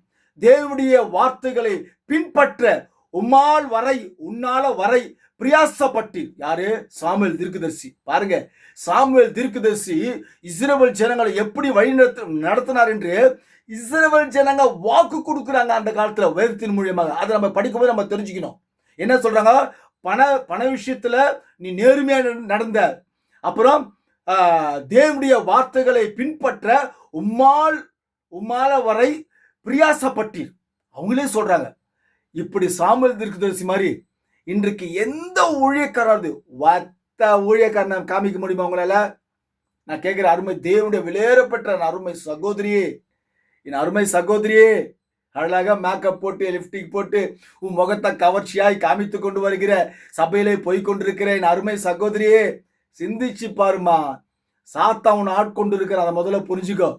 தேவனுடைய வார்த்தைகளை பின்பற்ற உன்னால வரை பிரயாசப்பட்டீர். யாரு? சாமுவேல் தீர்க்கதரிசி. பாருங்க, சாமுவேல் தீர்க்கதரிசி இஸ்ரவேல் ஜனங்களை எப்படி வழி நடத்தினார் என்று இஸ்ரவேல் ஜனங்க வாக்கு கொடுக்குறாங்க அந்த காலத்துல வேதத்தின் மூலியமாக. அதை நம்ம படிக்கும்போது நம்ம தெரிஞ்சுக்கணும். என்ன சொல்றாங்க? பண விஷயத்துல நீ நேர்மையா நடந்த, அப்புறம் தேவனுடைய வார்த்தைகளை பின்பற்ற உம்மால வரை பிரயாசப்பட்டீர். அவங்களே சொல்றாங்க. இப்படி சாமுவேல் தீர்க்கதரிசி மாதிரி இன்றைக்கு எந்த ஊழியக்காரது ஊழியக்காரனை காமிக்க முடியுமா உங்களால? நான் கேட்கிற அருமை தேவனுடைய விலையேறப்பெற்ற என் அருமை சகோதரியே, அழகாக மேக்கப் போட்டு லிப்டிக் போட்டு உன் முகத்தை கவர்ச்சியாய் காமித்து கொண்டு வருகிற சபையிலே போய் கொண்டிருக்கிற என் அருமை சகோதரியே, சிந்திச்சு பாருமா. சாத்தான் உன்னை ஆட்கொண்டு இருக்கிற, அதை முதல்ல புரிஞ்சுக்கோ.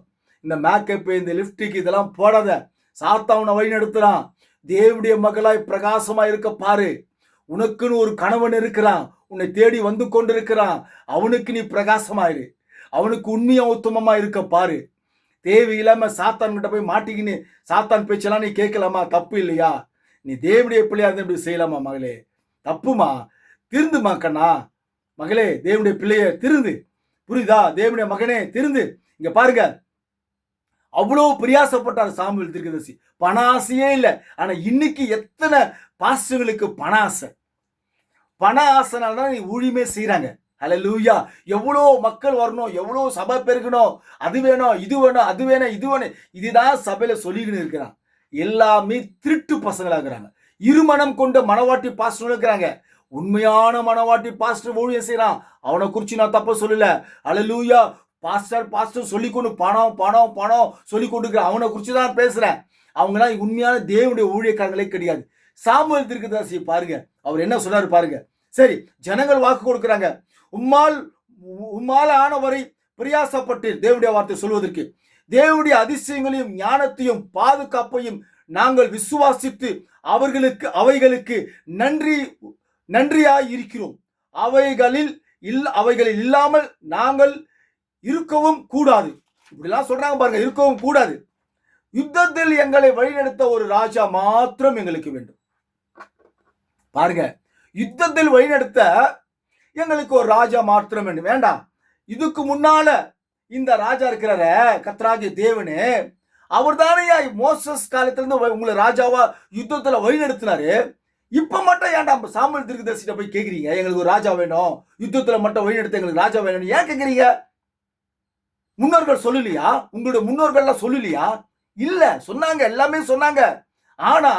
இந்த மேக்கப், இந்த லிப்டிக் இதெல்லாம் போடாத. சாத்தான் உன்னை வழி நடத்துறான். தேவனுடைய மகளாய் பிரகாசமா இருக்க பாரு. உனக்குன்னு ஒரு கணவன் இருக்கிறான், உன்னை தேடி வந்து கொண்டிருக்கிறான். அவனுக்கு நீ பிரகாசமாயிரு. அவனுக்கு உண்மையா உத்தமமா இருக்க பாரு. தேவையில்லாம சாத்தான் கிட்ட போய் மாட்டிக்கின்னு சாத்தான் பேச்செல்லாம் நீ கேட்கலாமா? தப்பு இல்லையா? நீ தேவனுடைய பிள்ளையா இருந்து இப்படி செய்யலாமா? மகளே, தப்புமா. திருந்துமா கண்ணா. மகளே, தேவனுடைய பிள்ளைய திருந்து. புரியுதா? தேவனுடைய மகனே திருந்து. இங்க பாருங்க, அவ்வளவு பிரயாசப்பட்டார் சாமுவேல் தீர்க்கதரிசி. பண ஆசையே இல்லை. ஆனா இன்னைக்கு எத்தனை பாஸ்டர்களுக்கு பண ஆசைனால்தான் நீ ஊழியமே செய்யறாங்க. ஹல்லேலூயா. எவ்வளோ மக்கள் வரணும், எவ்வளோ சபை பெருக்கணும், அது வேணும், இது வேணும், அது வேணும், இது வேணும், இதுதான் சபையில சொல்லிக்கிட்டு இருக்கிறான். எல்லாமே திருட்டு பசங்களாகிறாங்க. இருமனம் கொண்ட மனவாட்டி பாஸ்டர் இருக்கிறாங்க. உண்மையான மனவாட்டி பாஸ்டர் ஊழியம் செய்யறான். அவனை குறிச்சு நான் தப்ப சொல்லல. ஹல்லேலூயா. பாஸ்டர் சொல்லிக்கொண்டு பணம் சொல்லி கொண்டு அவனை குறிச்சுதான் பேசுறேன். அவங்களாம் உண்மையான தேவனுடைய ஊழியக்காரங்களே கிடையாது. சாமுவேல் தீர்க்கதரிசி பாருங்க, அவர் என்ன சொன்னாரு பாருங்க. சரி, ஜனங்கள் வாக்கு கொடுக்கிறாங்க. உம்மால் ஆனவரை பிரயாசப்பட்டு தேவனுடைய வார்த்தை சொல்வதற்கு, தேவனுடைய அதிசயங்களையும் ஞானத்தையும் பாதுகாப்பையும் நாங்கள் விசுவாசித்து அவைகளுக்கு நன்றியாய் இருக்கிறோம். அவைகளில் இல்லாமல் நாங்கள் இருக்கவும் கூடாது. இப்படிலாம் சொல்றாங்க பாருங்க. இருக்கவும் கூடாது. யுத்தத்தில் எங்களை வழிநடத்த ஒரு ராஜா மாத்திரம் எங்களுக்கு வேண்டும். பாருங்க, யுத்தத்தில் வழிநடத்த எங்களுக்கு ஒரு ராஜா மாத்திரம் வேண்டும். வேண்டாம். இதுக்கு முன்னால இந்த ராஜா இருக்கிறார, கர்த்தராகிய தேவனே, அவர் தானே மோசஸ் காலத்திலிருந்து உங்களை ராஜாவா யுத்தத்துல வழிநடத்தினாரு. இப்ப மட்டும் ஏன்டா சாமுவேல் தீர்க்கதரிசிட்ட போய் கேக்குறீங்க, எங்களுக்கு ஒரு ராஜா வேணும், யுத்தத்துல மட்டும் வழிநடத்த எங்களுக்கு ராஜா வேணும், ஏன் கேக்குறீங்க? முன்னோர்கள் சொல்லலையா? உங்களுடைய முன்னோர்கள் சொல்லலையா? இல்ல, சொன்னாங்க, எல்லாமே சொன்னாங்க. ஆனா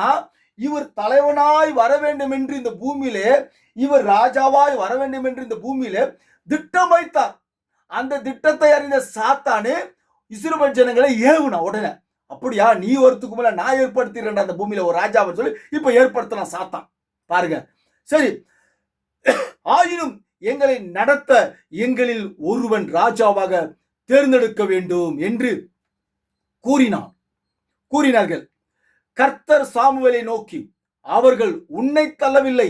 இவர் தலைவனாய் வர வேண்டும் என்று இந்த பூமியிலே, இவர் ராஜாவாய் வர வேண்டும் என்று இந்த பூமியிலே திட்டம் வைத்தார். அந்த திட்டத்தை அறிந்த சாத்தானு இஸ்ரவேல் ஜனங்களை ஏவுனா. உடனே அப்படியா, நீ ஒருத்துக்கு மேல நான் ஏற்படுத்திடுறேன் அந்த பூமியில ஒரு ராஜாவை சொல்லி இப்ப ஏற்படுத்தலாம் சாத்தான். பாருங்க. சரி, ஆயினும் எங்களை நடத்த எங்களில் ஒருவன் ராஜாவாக தேர்ந்தெடுக்க வேண்டும் என்று கூறினார்கள். கர்த்தர் சாமுவேலை நோக்கி, அவர்கள் உன்னை தள்ளவில்லை,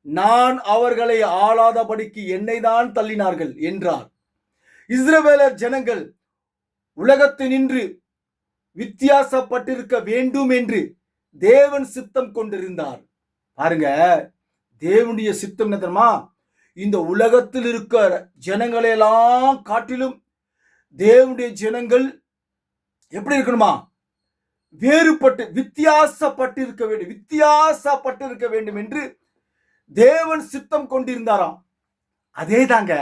நான் அவர்களை ஆளாதபடிக்கு என்னை தான் தள்ளினார்கள் என்றார். இஸ்ரவேலர் ஜனங்கள் உலகத்தினின்று வித்தியாசப்பட்டிருக்க வேண்டும் என்று தேவன் சித்தம் கொண்டிருந்தார். பாருங்க, தேவனுடைய சித்தம் என்ன தெரியுமா? இந்த உலகத்தில் இருக்கிற ஜனங்களெல்லாம் காட்டிலும் தேவனுடைய ஜனங்கள் எப்படி இருக்கணுமா? வேறுபட்டு வித்தியாசப்பட்டிருக்க வேண்டும் என்று தேவன் சித்தம் கொண்டிருந்தாராம். அதே தாங்க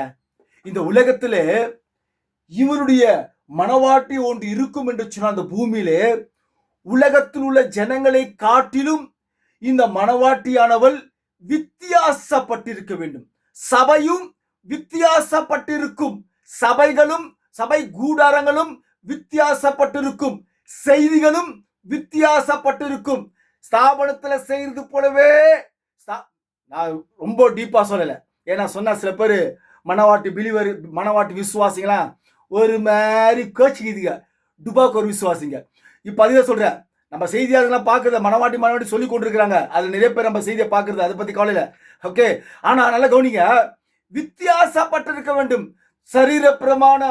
இந்த உலகத்திலே இவருடைய மனவாட்டி ஒன்று இருக்கும் என்று சொன்ன அந்த பூமியிலே உலகத்தில் உள்ள ஜனங்களை காட்டிலும் இந்த மனவாட்டியானவள் வித்தியாசப்பட்டிருக்க வேண்டும். சபையும் வித்தியாசப்பட்டிருக்கும், சபைகளும் சபை கூடாரங்களும் வித்தியாசப்பட்டிருக்கும், செய்திகளும் வித்தியாசப்பட்டிருக்கும். ஸ்தாபனத்துல செய்யறது போலவே, நான் ரொம்ப டீப்பா சொல்லல, ஏன்னா சொன்னா சில பேர் மனவாட்டி பிலிவர் மனவாட்டி விசுவாசிங்களா ஒரு மாதிரி கோச்சிக்குதுங்க, டுபாக்கு ஒரு விசுவாசிங்க. இப்ப அதுவே சொல்றேன், நம்ம செய்தியாளர்கள்லாம் பார்க்கறத மனவாட்டி சொல்லி கொண்டிருக்கிறாங்க, அது நிறைய பேர் நம்ம செய்தியை பார்க்கறது, அதை பத்தி கவலை இல்லை. ஓகே, ஆனா நல்லா கவனிங்க, வித்தியாசப்பட்டிருக்க வேண்டும். சரீர பிரமாண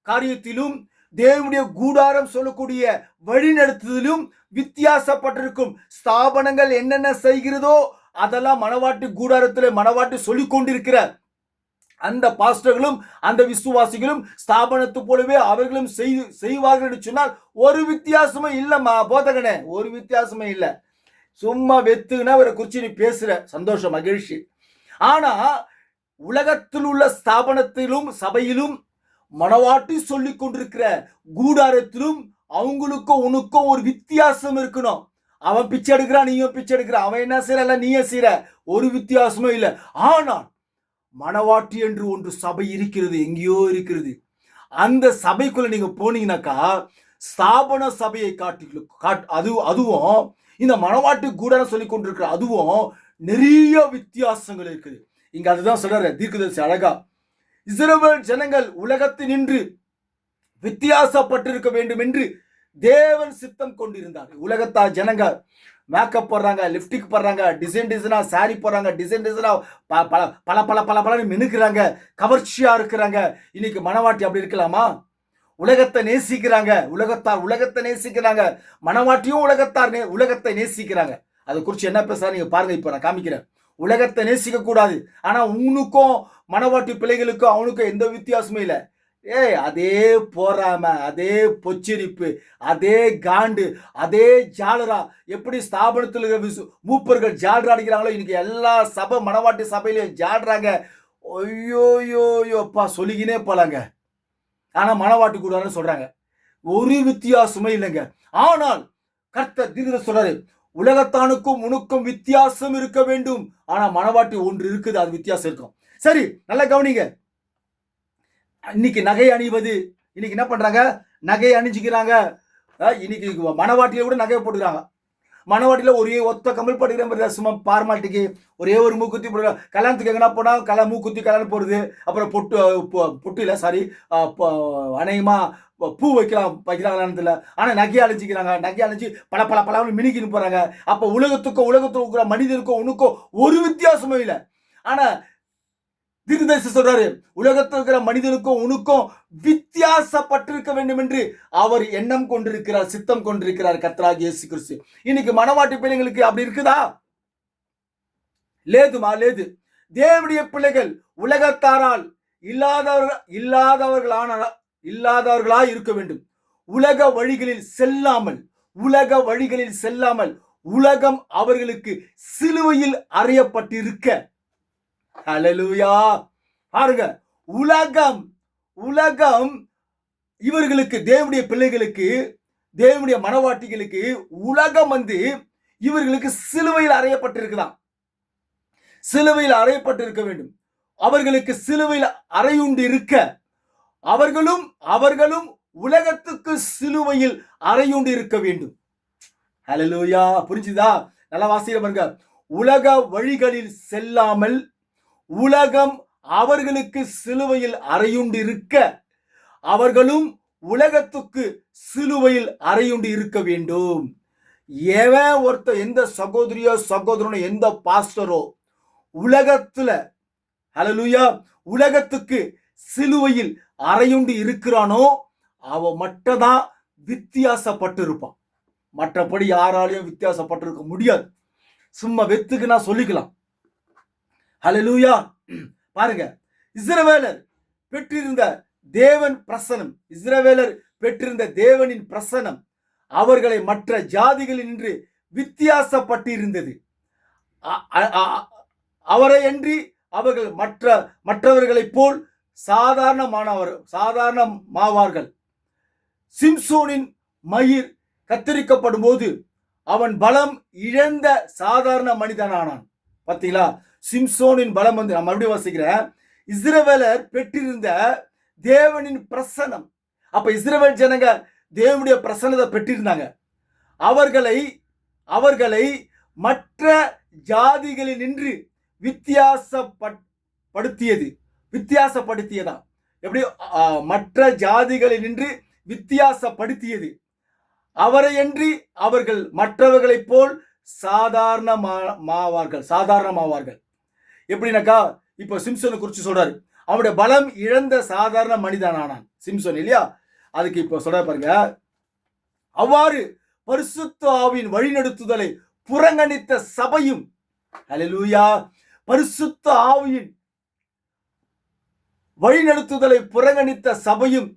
காரியத்திலும் தேவனுடைய கூடாரம் சொல்லக்கூடிய வழிநடத்துதலும் வித்தியாசப்பட்டிருக்கும். ஸ்தாபனங்கள் என்னென்ன செய்கிறதோ அதெல்லாம் மனவாட்டி கூடாரத்தில் மனவாட்டி சொல்லிக் கொண்டிருக்கிற அந்த பாஸ்டர்களும் அந்த விசுவாசிகளும் ஸ்தாபனத்து போலவே அவர்களும் செய்வார்கள் என்று சொன்னால் ஒரு வித்தியாசமும் இல்லம்மா போதகனே, ஒரு வித்தியாசமே இல்லை. சும்மா வெத்துனா அவரை குறிச்சு நீ பேசுற சந்தோஷம், மகிழ்ச்சி. ஆனா உலகத்தில் உள்ள ஸ்தாபனத்திலும் சபையிலும் மனவாட்டி சொல்லி கொண்டிருக்கிற கூடாரத்திலும் அவங்களுக்கும் உனக்கும் ஒரு வித்தியாசம் இருக்கணும். அவன் பிச்சை எடுக்கிறான், நீயும் பிச்சை எடுக்கிற, அவன் என்ன செய்யற நீயே செய்யற, ஒரு வித்தியாசமும் இல்லை. ஆனால் மனவாட்டி என்று ஒன்று சபை இருக்கிறது, எங்கேயோ இருக்கிறது. அந்த சபைக்குள்ள நீங்க போனீங்கன்னாக்கா ஸ்தாபன சபையை அதுவும் இந்த மனவாட்டி கூடாரம் சொல்லி கொண்டிருக்கிற அதுவும் நிறைய வித்தியாசங்கள் இருக்குது. இங்க அதுதான் சொல்றாரு தீர்க்கதரிசி அழகா, இஸ்ரவேல் ஜனங்கள் உலகத்தினின்று வித்தியாசப்பட்டிருக்க வேண்டும் என்று தேவன் சித்தம் கொண்டிருந்தார். உலகத்தார் ஜனங்க மேக்கப் போடுறாங்க, லிப்டிக் போடுறாங்க, டிசைனா சாரி போடுறாங்க, டிசைனா பல மினுக்குறாங்க, கவர்ச்சியா இருக்கிறாங்க. இன்னைக்கு மனவாட்டி அப்படி இருக்கலாமா? உலகத்தை நேசிக்கிறாங்க, உலகத்தை நேசிக்கிறாங்க, மனவாட்டியும் உலகத்தை நேசிக்கிறாங்க. அதை குறித்து என்ன பேசுறா நீங்க பாருங்க, இப்ப நான் காமிக்கிறேன். உலகத்தை நேசிக்க கூடாது, ஆனா உனக்கும் மனவாட்டி பிள்ளைகளுக்கும் அவனுக்கும் எந்த வித்தியாசமும் இல்லை. அதே போறாம, அதே பொச்சரிப்பு, அதே காண்டு, அதே ஜாலரா. எப்படி ஸ்தாபனத்தில் மூப்பர்கள் ஜாலரா அடிக்கிறாங்களோ இன்னைக்கு எல்லா சபை மனவாட்டி சபையிலையும் ஜாடுறாங்க. ஐயோயோயோப்பா சொல்லிக்கினே போலாங்க. ஆனா மனவாட்டி கூடாதுன்னு சொல்றாங்க, ஒரு வித்தியாசமே இல்லைங்க. ஆனால் கர்த்தர் தீர்க்கதரிசி சொல்றாரு, உலகத்தானுக்கும் உனக்கும் வித்தியாசம் இருக்க வேண்டும். ஆனா மனவாட்டி ஒன்று இருக்குது, அது வித்தியாசம் இருக்கும். சரி, நல்லா கவனிங்க. இன்னைக்கு நகை அணிவது, இன்னைக்கு என்ன பண்றாங்க, நகை அணிஞ்சுக்கிறாங்க. இன்னைக்கு மனவாட்டியில கூட நகையை போட்டுக்கிறாங்க. மனவாட்டியில ஒரே ஒத்த கமல் போட்டுக்கிற சும்மா பார்மாலிட்டிக்கு ஒரே ஒரு மூக்குத்தி போடுறாங்க. கல்யாணத்துக்கு எங்கன்னா போனா மூக்குத்தி கல்யாணம் போடுறது, அப்புறம் பொட்டு இல்லை சாரி அநேகமா பூ வைக்கிறாங்க. ஆனா நகையை அழிஞ்சிக்கிறாங்க, நகையை அழிஞ்சு பல மினிக்கின்னு போறாங்க. அப்ப உலகத்துக்கும் இருக்கிற மனிதனுக்கும் உனக்கும் ஒரு வித்தியாசமும் இல்லை. ஆனா தீர்க்கதரிசி சொல்றாரு, உலகத்தில் இருக்கிற மனிதனுக்கும் உனக்கும் வித்தியாசப்பட்டிருக்க வேண்டும் என்று அவர் எண்ணம் கொண்டிருக்கிறார், சித்தம் கொண்டிருக்கிறார் கர்த்தராகிய இயேசு கிறிஸ்து. இன்னைக்கு மனவாட்டி பிள்ளைங்களுக்கு அப்படி இருக்குதா? லேது. தேவனுடைய பிள்ளைகள் உலகத்தாரால் இல்லாதவர்களாய் இருக்க வேண்டும். உலக வழிகளில் செல்லாமல் உலகம் அவர்களுக்கு சிலுவையில் அறையப்பட்டிருக்க. ஹல்லேலூயா. பாருங்க, உலகம் இவர்களுக்கு, தேவனுடைய பிள்ளைகளுக்கு, தேவனுடைய மனவாட்டிகளுக்கு உலகம் இவர்களுக்கு சிலுவையில் அறையப்பட்டிருக்குதான். சிலுவையில் அறையப்பட்டிருக்க வேண்டும். அவர்களுக்கு சிலுவையில் அறையுண்டு இருக்க அவர்களும் உலகத்துக்கு சிலுவையில் அறையுண்டு இருக்க வேண்டும். ஹல்லேலூயா. புரிஞ்சுதா? நல்லா வாசிக்கிற பாருங்க. உலக வழிகளில் செல்லாமல் உலகம் அவர்களுக்கு சிலுவையில் அறையுண்டு இருக்க அவர்களும் உலகத்துக்கு சிலுவையில் அறையுண்டு இருக்க வேண்டும். எவன் ஒருத்தர், எந்த சகோதரியோ சகோதரனோ எந்த பாஸ்டரோ உலகத்துல ஹல்லேலூயா உலகத்துக்கு சிலுவையில் அறையுண்டு இருக்கிறானோ அவன் மட்டும் தான் வித்தியாசப்பட்டு இருப்பான். மற்றபடி யாராலையும் வித்தியாசப்பட்டு இருக்க முடியாது. சும்மா வெத்துக்கு நான் சொல்லிக்கலாம். ஹல்லேலூயா. பாருங்க, இஸ்ரவேலர் பெற்றிருந்த தேவன் பிரசனம், இஸ்ரவேலர் பெற்றிருந்த தேவனின் பிரசனம் அவர்களை மற்ற ஜாதிகளில் நின்று வித்தியாசப்பட்டிருந்தது. அவரை அன்றி அவர்கள் மற்றவர்களைப் போல் சாதாரணமாவார்கள். சிம்சோனின் மயிர் கத்தரிக்கப்படும் போது அவன் பலம் இழந்த சாதாரண மனிதனானான். பார்த்தீங்களா? சிம்சோனின் பலம் வந்து, நான் மறுபடியும் வாசிக்கிறேன், இஸ்ரவேலர் பெற்றிருந்த தேவனின் பிரசனம். அப்ப இஸ்ரவேல் ஜனங்க தேவனுடைய பிரசன்னத்தை பெற்றிருந்தாங்க. அவர்களை மற்ற ஜாதிகளில் நின்று வித்தியாசப்படுத்தியதா? எப்படி? மற்ற ஜாதிகளில் நின்று வித்தியாசப்படுத்தியது. அவரையன்றி அவர்கள் மற்றவர்களைப் போல் சாதாரணமாவார்கள். எப்படின்னாக்கா, இப்போ சிம்சோனை குறித்து சொல்றாரு, அவனுடைய பலம் இழந்த சாதாரண மனிதனானான் சிம்சோன், இல்லையா? அதுக்கு இப்போ சொல்ற பாருங்க, அவ்வாறு பரிசுத்த ஆவியின் வழிநடத்துதலை புறங்கணித்த சபையும், ஹல்லேலூயா, பரிசுத்த ஆவியின் வழிநடத்துதலை புறங்கணித்த சபையும்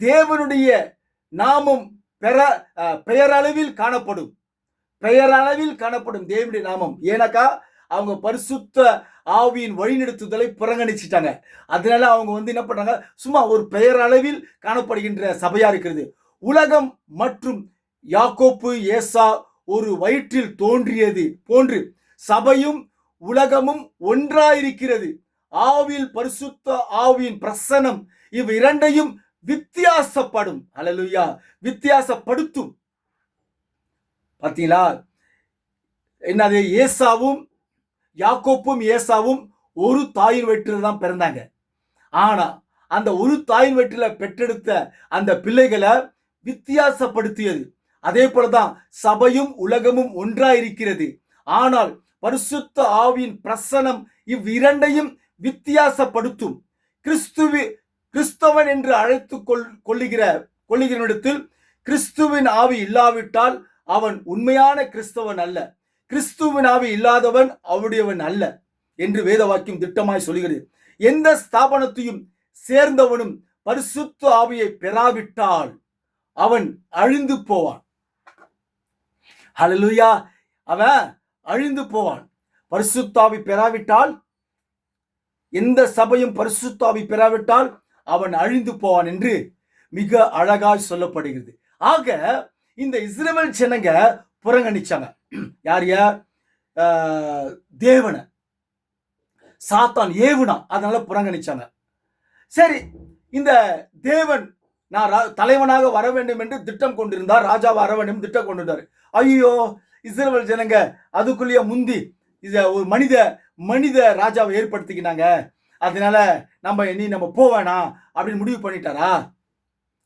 தேவனுடைய நாமம் பெயரளவில் காணப்படும் தேவனுடைய நாமம். ஏன்னாக்கா அவங்க பரிசுத்த ஆவியின் வழிநடத்துதலை புறங்கணிச்சிட்டாங்க. அதனால அவங்க வந்து என்ன பண்றாங்க, சும்மா ஒரு பெயரளவில் காணப்படுகின்ற சபையா இருக்கிறது. உலகம் மற்றும் யாக்கோப்பு ஏசா ஒரு வயிற்றில் தோன்றியது போன்று சபையும் உலகமும் ஒன்றாயிருக்கிறது. ஆவியில் பரிசுத்த ஆவியின் பிரசனம் இவ்விரண்டையும் வித்தியாசப்படும். ஹல்லேலூயா. வித்தியாசப்படுத்தும். பார்த்தீங்களா? என்னது? யாக்கோப்பும் ஏசாவும் ஒரு தாயின் வயிற்றில் தான் பிறந்தாங்க. ஆனா அந்த ஒரு தாயின் வயிற்றில் பெற்றெடுத்த அந்த பிள்ளைகளை வித்தியாசப்படுத்தியது. அதே போலதான் சபையும் உலகமும் ஒன்றாயிருக்கிறது. ஆனால் பரிசுத்த ஆவியின் பிரசனம் இவ்விரண்டையும் வித்தியாசப்படுத்தும். கிறிஸ்தவன் என்று அழைத்து கொள்ளுகிறவனிடத்தில் கிறிஸ்துவின் ஆவி இல்லாவிட்டால் அவன் உண்மையான கிறிஸ்தவன் அல்ல. கிறிஸ்துவின் ஆவி இல்லாதவன் அவருடையவன் அல்ல என்று வேத வாக்கியம் திட்டமாய் சொல்கிறது. எந்த ஸ்தாபனத்தையும் சேர்ந்தவனும் பரிசுத்த ஆவியை பெறாவிட்டால் அவன் அழிந்து போவான். ஹல்லேலூயா. அவன் அழிந்து போவான். பரிசுத்த ஆவி பெறாவிட்டால், எந்த சபையும் பரிசுத்த ஆவி பெறாவிட்டால் அவன் அழிந்து போவான் என்று மிக அழகாய் சொல்லப்படுகிறது. ஆக இந்த இஸ்ரவேல் ஜனங்க புறங்கணிச்சாங்க. யார்? தேவனை சாத்தான் ஏவுனா, அதனால புறங்கணிச்சாங்க. சரி, இந்த தேவன் நான் தலைவனாக வர வேண்டும் என்று திட்டம் கொண்டிருந்தார், ராஜாவை வர வேண்டும் திட்டம் கொண்டிருந்தார். ஐயோ, இஸ்ரவேல் ஜனங்க அதுக்குள்ளேயே முந்தி ஒரு மனித ராஜாவை ஏற்படுத்திக்கினாங்க. அதனால நம்ம போவேனா அப்படின்னு முடிவு பண்ணிட்டாரா?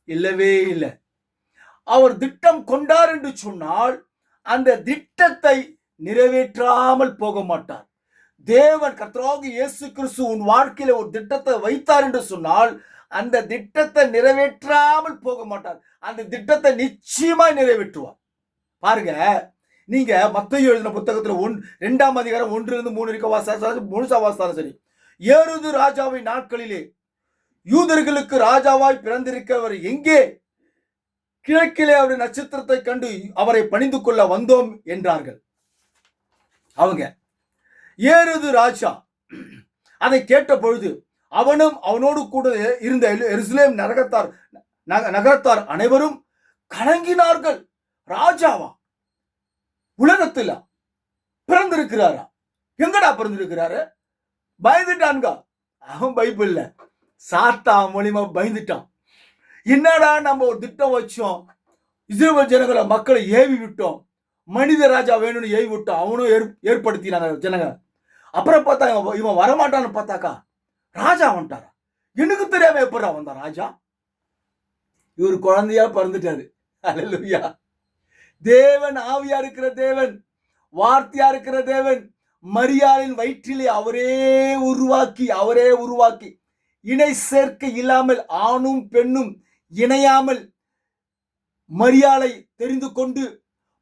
இல்லவே இல்லை. அவர் திட்டம் கொண்டார் என்று சொன்னால் அந்த திட்டத்தை நிறைவேற்றாமல் போக மாட்டார். தேவன் கர்த்தராகிய இயேசு கிறிஸ்து உன் வாழ்க்கையில ஒரு திட்டத்தை வைத்தார் என்று சொன்னால் அந்த திட்டத்தை நிறைவேற்றாமல் போக மாட்டார். அந்த திட்டத்தை நிச்சயமாய் நிறைவேற்றுவார். பாருங்க, நீங்க மத்தேயு எழுதின புத்தகத்துல 2ஆம் அதிகாரம் 1-3 வரைக்கும் வாசித்தாலும் சரி, ஏரோது ராஜாவின் நாட்களிலே யூதர்களுக்கு ராஜாவாய் பிறந்திருக்கிறவர் எங்கே? கிழக்கிலே அவருடைய நட்சத்திரத்தை கண்டு அவரை பணிந்து கொள்ள வந்தோம் என்றார்கள். அவங்க ஏரோது ராஜா அதை கேட்ட பொழுது அவனும் அவனோடு கூட இருந்த எருசலேம் நகரத்தார் அனைவரும் கலங்கினார்கள். ராஜாவா உலகத்துல பிறந்திருக்கிறாரா? எங்கடா பிறந்திருக்கிறாரு? பயந்துட்டான்கா. அவன் பைபிள்ல சாத்தா மூலியமா பயந்துட்டான். என்னடா நம்ம ஒரு திட்டம் வச்சோம், இஸ்ரவேல் ஜனங்களை மக்களை ஏவி விட்டோம், மனித ராஜா வேணும்னு ஏவி விட்டோம், அவனும் ஏற்படுத்தினாங்க ஜனங்க. அப்புறம் பார்த்தா இவன் வரமாட்டான்னு பார்த்தாக்கா ராஜா வந்துட்டாரா? எனக்கு தெரியாம எப்படா வந்தான் ராஜா? இவர் குழந்தையா பிறந்துட்டாரு. அல்லேலூயா. தேவன் ஆவியா இருக்கிற தேவன், வார்த்தையா இருக்கிற தேவன், மரியாளின் வயிற்றிலே அவரே உருவாக்கி இணை சேர்க்கை இல்லாமல் ஆணும் பெண்ணும் இணையாமல் மரியாளை தெரிந்து கொண்டு,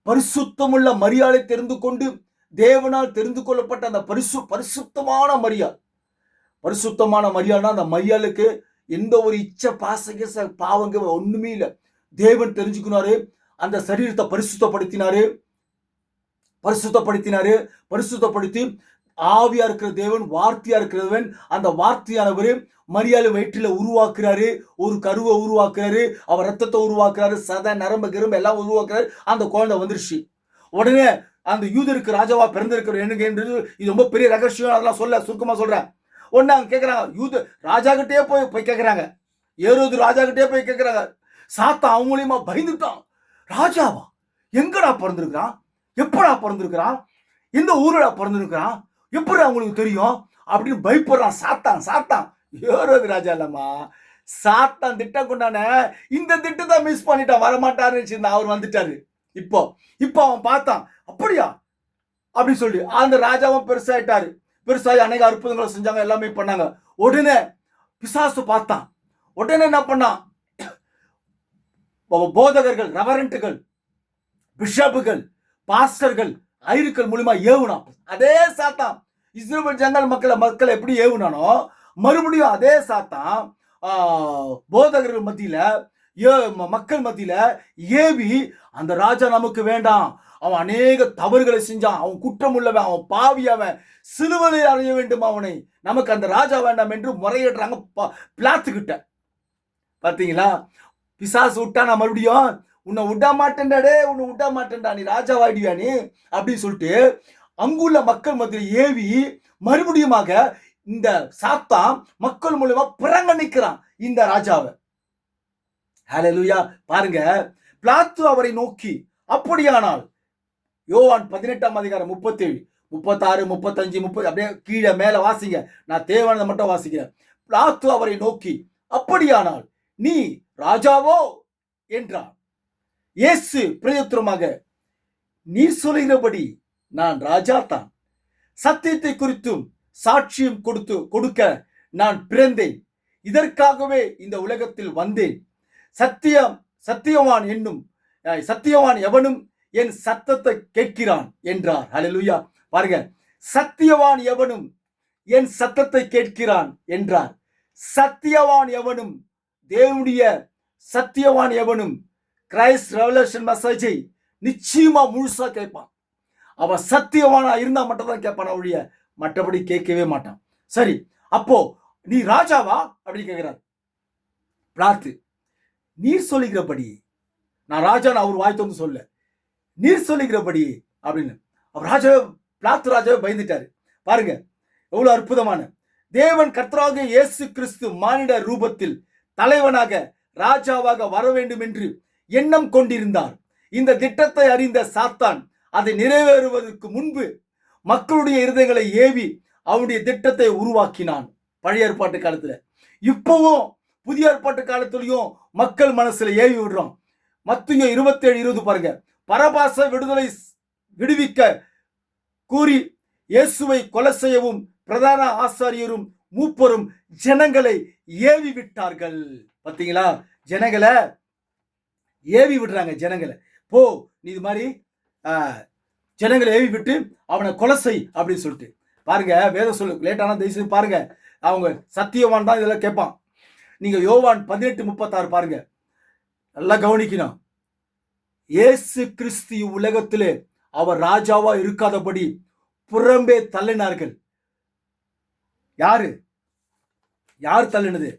பரிசுத்தமுள்ள மரியாளை தெரிந்து கொண்டு, தேவனால் தெரிந்து கொள்ளப்பட்ட அந்த பரிசுத்தமான மரியாள்னா அந்த மரியாளுக்கு எந்த ஒரு இச்ச பாசக பாவங்க ஒண்ணுமே இல்லை. தேவன் தெரிஞ்சுக்கினாரு, அந்த சரீரத்தை பரிசுத்தப்படுத்தி ஆவியா இருக்கிற தேவன், வார்த்தையா இருக்கிறவன், அந்த வார்த்தையானவர் மரியாதை வயிற்றில உருவாக்குறாரு, ஒரு கருவை உருவாக்குறாரு, அவர் ரத்தத்தை உருவாக்குறாரு, சத நரம்பு கிரும்பு எல்லாம் உருவாக்குறாரு. அந்த குழந்தை வந்துருச்சு. உடனே அந்த யூதருக்கு ராஜாவா பிறந்திருக்கிற எனக்கு இது ரொம்ப பெரிய ரகசியம், அதெல்லாம் சுருக்கமா சொல்றேன். ஒன்னு அவங்க கேட்கறாங்க, யூத ராஜா கிட்டே போய் கேட்கறாங்க, ஏரோது ராஜா கிட்டே போய் கேட்கறாங்க. சாத்தா அவங்க மூலியமா பயந்துட்டான். ராஜாவா? எங்கடா பிறந்திருக்கிறான்? எப்படா பிறந்திருக்கிறான்? எந்த ஊரடா பிறந்திருக்கிறான்? எப்படி அவங்களுக்கு தெரியும் அப்படின்னு பயப்படுறான் சாத்தான். ஏரோது ராஜா இல்லம்மா, சாத்தான் திட்டம் கொண்டான. இந்த திட்டத்தை மிஸ் பண்ணிட்டான், வரமாட்டாருன்னு அவர் வந்துட்டாரு. இப்போ அவன் பார்த்தான், அப்படியா அப்படின்னு சொல்லி அந்த ராஜாவும் பெருசாகி அநேக அற்புதங்களை செஞ்சாங்க, எல்லாமே பண்ணாங்க. உடனே பிசாசு பார்த்தான். உடனே என்ன பண்ணான்? போதகர்கள், ரெவரண்ட்டுகள், பிஷப்புகள், பாஸ்டர்கள், ஐயர்கள் மூலமா ஏவுனான். அதே சாத்தான் இஸ்ரவேல் ஜனங்கள் மக்களை எப்படி ஏவுனானோ, மறுபடியும் அதே சாத்தான் போதகர்கள் மத்தியில, மக்கள் மத்தியில ஏவி, அந்த ராஜா நமக்கு வேண்டாம், அவன் அநேக தவறுகளை செஞ்சான், அவன் குற்றம் உள்ளவன், அவன் பாவியவன், சிலுவையை அறைய வேண்டும், அவனை நமக்கு அந்த ராஜா வேண்டாம் என்று முறையிடுறாங்க பிளாத்துக்கிட்ட. பாத்தீங்களா? பிசாசு விட்டானா மறுபடியும், உன்னை விட மாட்டேன்டா, நீ ராஜாவாடியா நீ அப்படின்னு சொல்லிட்டு அங்குள்ள மக்கள் மத்தியில் ஏவி மறுபடியுமாக இந்த சாத்தான் மக்கள் மூலமா புறங்கணிக்கிறான் இந்த ராஜாவை. ஹல்லேலூயா. பாருங்க, பிலாத்து அவரை நோக்கி, அப்படியானால் யோவான் 18ஆம் அதிகாரம் 37, 36, 35, 30 அப்படியே கீழே மேல வாசிங்க, நான் தேவானதை மட்டும் வாசிக்கிறேன். பிலாத்து அவரை நோக்கி, அப்படியானால் நீ ராஜாவோ என்றான். இயேசு பிரயுத்தரமாக, நீர் சொல்கிறபடி நான் ராஜா தான். சத்தியத்தை குறித்தும் சாட்சியம் கொடுக்க நான் பிறந்தேன். இதற்காகவே இந்த உலகத்தில் வந்தேன். சத்தியவான் எவனும் என் சத்தத்தை கேட்கிறான் என்றார். ஹல்லேலூயா. பாருங்க, சத்தியவான் எவனும் என் சத்தத்தை கேட்கிறான் என்றார். சத்தியவான் எவனும், தேவனுடைய சத்தியவான் எவனும் கிரைஸ்ட் ரெவலேஷன் மெசேஜை நிச்சயமா முழுசா கேட்பான். அவன் சத்தியவானா இருந்தா மட்டும் தான் கேட்பான், ஒழிய மற்றபடி கேட்கவே மாட்டான். சரி, அப்போ நீ ராஜாவா அப்படின்னு கேட்கிறார் பிலாத்து. நீர் சொல்லுகிறபடி, நான் ராஜான்னு அவர் வாய் வந்து சொல்ல, நீர் சொல்லுகிறபடி அப்படின்னு அவர் பிலாத்து ராஜாவை பயந்துட்டாரு. பாருங்க எவ்வளவு அற்புதமான தேவன். கர்த்தராகிய இயேசு கிறிஸ்து மானிட ரூபத்தில் தலைவனாக ராஜாவாக வர வேண்டும் என்று எண்ணம் கொண்டிருந்தார். இந்த திட்டத்தை அறிந்த சாத்தான் அதை நிறைவேறுவதற்கு முன்பு மக்களுடைய இருதயங்களை ஏவி அவனுடைய திட்டத்தை உருவாக்கினான். பழைய ஏற்பாட்டு காலத்துல, இப்பவும் புதிய ஏற்பாட்டு காலத்திலையும் மக்கள் மனசுல ஏவி விடுறோம். மத்தேயு 27:20 பாருங்க, பரபாச விடுவிக்க கூறி இயேசுவை கொலை செய்யவும் பிரதான ஆசாரியரும் மூப்பரும் ஜனங்களை ஏவி விட்டார்கள். பாத்தீங்களா? ஜனங்களை ஏவி விடுறாங்க. ஜனங்களை போ, நீ இது மாதிரி ஜனங்களை ஏவி விட்டு அவனை கொலை செய் அப்படின்னு சொல்லிட்டு. பாருங்க, வேதம் சொல்லு லேட்டான தயவுசெய்து பாருங்க, அவங்க சத்தியவான் தான் இதெல்லாம் கேட்பான். நீங்க யோவான் 18:36 பாருங்க, நல்லா கவனிக்கணும். இயேசு கிறிஸ்து உலகத்திலே அவர் ராஜாவா இருக்காதபடி புறம்பே தள்ளினார்கள். யார் தள்ளினது?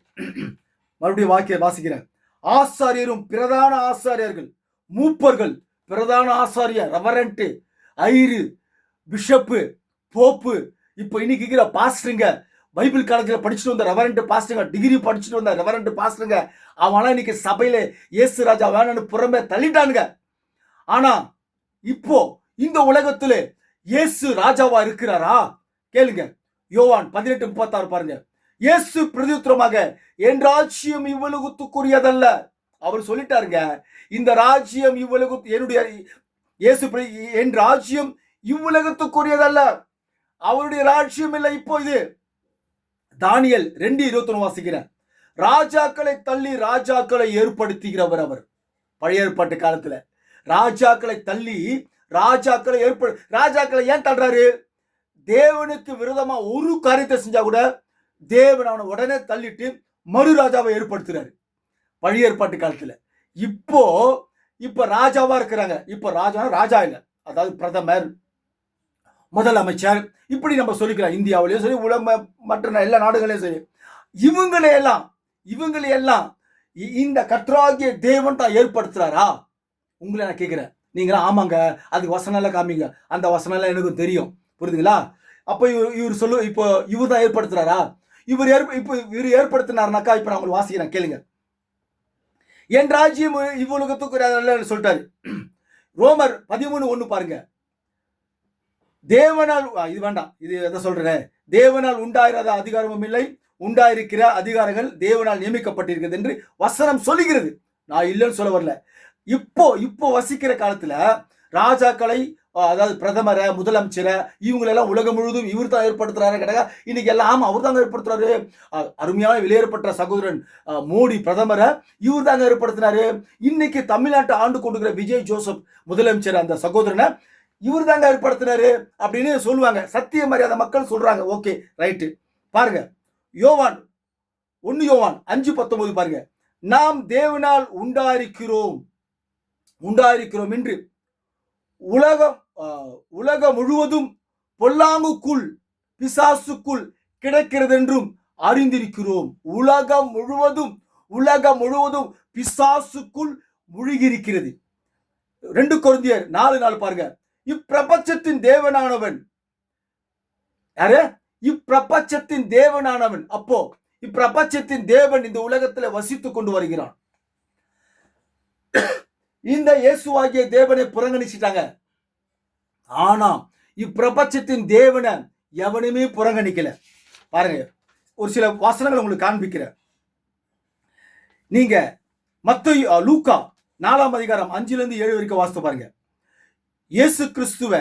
மறுபடியும் வாசிக்கிறேன். ஆசாரியரும் பிரதான ஆசாரியர்கள், மூப்பர்கள், பிரதான ஆசாரியர், ரெவரண்ட், ஐரு, பிஷப்பு, போப்பு, இப்ப இன்னைக்கு பாஸ்டருங்க, பைபிள் காலத்தில் படிச்சுட்டு வந்த ரெவரண்ட் பாஸ்டருங்க, டிகிரி படிச்சுட்டு வந்த ரெவரண்ட் பாஸ்டருங்க, அவனா இன்னைக்கு சபையில இயேசு ராஜா வேணும்னு புறமே தள்ளிட்டானுங்க. ஆனா இப்போ இந்த உலகத்துல இயேசு ராஜாவா இருக்கிறாரா? கேளுங்க, யோவான் 18:36 பாருங்க. இயேசு பிரதியுத்தரமாக, என் ராஜ்யம் இவ்வுலகத்துக்குரியதல்ல. அவர் சொல்லிட்டாருங்க, இந்த ராஜ்யம் என்னுடைய இயேசு என் ராஜ்யம் இவ்வுலகத்துக்குரியதல்ல, அவருடைய ராஜ்யம் இல்லை. இப்போ இது தானியேல் 2:21 வாசிக்கிறேன். ராஜாக்களை தள்ளி ராஜாக்களை ஏற்படுத்துகிறவர் அவர். பழைய ஏற்பாட்டு காலத்துல ராஜாக்களை தள்ளி ராஜாக்களை ஏன் தள்ளுறாரு? தேவனுக்கு விரோதமா ஒரு காரியத்தை செஞ்சா கூட தேவன் அவனை உடனே தள்ளிட்டு மறு ராஜாவை ஏற்படுத்துறாரு பழைய ஏற்பாட்டு காலத்துல. இப்போ ராஜாவா இருக்கிறாங்க. இப்போ ராஜா இல்ல, அதாவது பிரதமர், முதலமைச்சர், இப்படி நம்ம சொல்லிக்கலாம். இந்தியாவிலேயும் சரி, மற்ற எல்லா நாடுகளையும் சரி, இவங்களையெல்லாம் இந்த கர்த்தராகிய தேவன் தான் ஏற்படுத்துறாரா? உங்களை நான் கேட்கிறேன். நீங்களா ஆமாங்க, அதுக்கு வசனம் எல்லாம் காமிங்க, அந்த வசனம் எல்லாம் எனக்கும் தெரியும், புரியுதுங்களா? அப்போ இவர் சொல்லு, இப்போ இவர் தான் ஏற்படுத்துறாரா? இவர் ஏற்படுத்தினார்னாக்கா இப்போ நான் உங்களுக்கு வாசிக்கிறேன், கேளுங்க. என் ராஜ்யம் இவ்வுலகத்துக்கு சொல்லிட்டாரு. ரோமர் 13:1 பாருங்க. தேவனால், இது வேண்டாம், இது எதை சொல்றேன், தேவனால் உண்டாயிராத அதிகாரமும் இல்லை, உண்டாயிருக்கிற அதிகாரங்கள் தேவனால் நியமிக்கப்பட்டிருக்கிறது என்று வசனம் சொல்லுகிறது. நான் இல்லைன்னு சொல்ல வரல. இப்போ வசிக்கிற காலத்துல ராஜாக்களை, அதாவது பிரதமரை, முதலமைச்சரை, இவங்களெல்லாம் உலகம் முழுவதும் இவர் தான் ஏற்படுத்துறாரு கிடையாது. இன்னைக்கு எல்லாம் ஆமா அவர் தாங்க ஏற்படுத்துறாரு. அருமையான வெளியேறப்பட்ட சகோதரன் மோடி பிரதமரை இவர் தாங்க ஏற்படுத்தினாரு. இன்னைக்கு தமிழ்நாட்டை ஆண்டு கொண்டுகிற விஜய் ஜோசப் முதலமைச்சர், அந்த சகோதரனை இவர் தாங்க ஏற்படுத்தினாரு அப்படின்னு சொல்லுவாங்க. சத்திய மரியாதை மக்கள் சொல்றாங்க. Okay, right. பாருங்க, யோவான் 5:19 பாருங்க. நாம் தேவனால் உண்டாயிருக்கிறோம் என்று உலகம் முழுவதும் பொல்லாங்குக்குள் பிசாசுக்குள் கிடக்கிறது என்றும் அறிந்திருக்கிறோம். உலகம் முழுவதும் பிசாசுக்குள் முழுகியிருக்கிறது. 2 கொரிந்தியர் 4:4 பாருங்க. இப்பிரபஞ்சத்தின் தேவனானவன் யாரு? இப்பிரபஞ்சத்தின் தேவனானவன். அப்போ இப்பிரபஞ்சத்தின் தேவன் இந்த உலகத்தில் வசித்துக் கொண்டு வருகிறான். இந்த இயேசுவாகிய தேவனை புறங்கணிச்சிட்டாங்க. ஆனா இப்பிரபஞ்சத்தின் தேவனை எவனுமே புறங்கணிக்கல. பாருங்க, ஒரு சில வசனங்களை உங்களுக்கு காண்பிக்கிறேன். நீங்க லூக்கா 4:5-7 வரைக்கும் வாசித்து பாருங்க. இயேசு கிறிஸ்துவ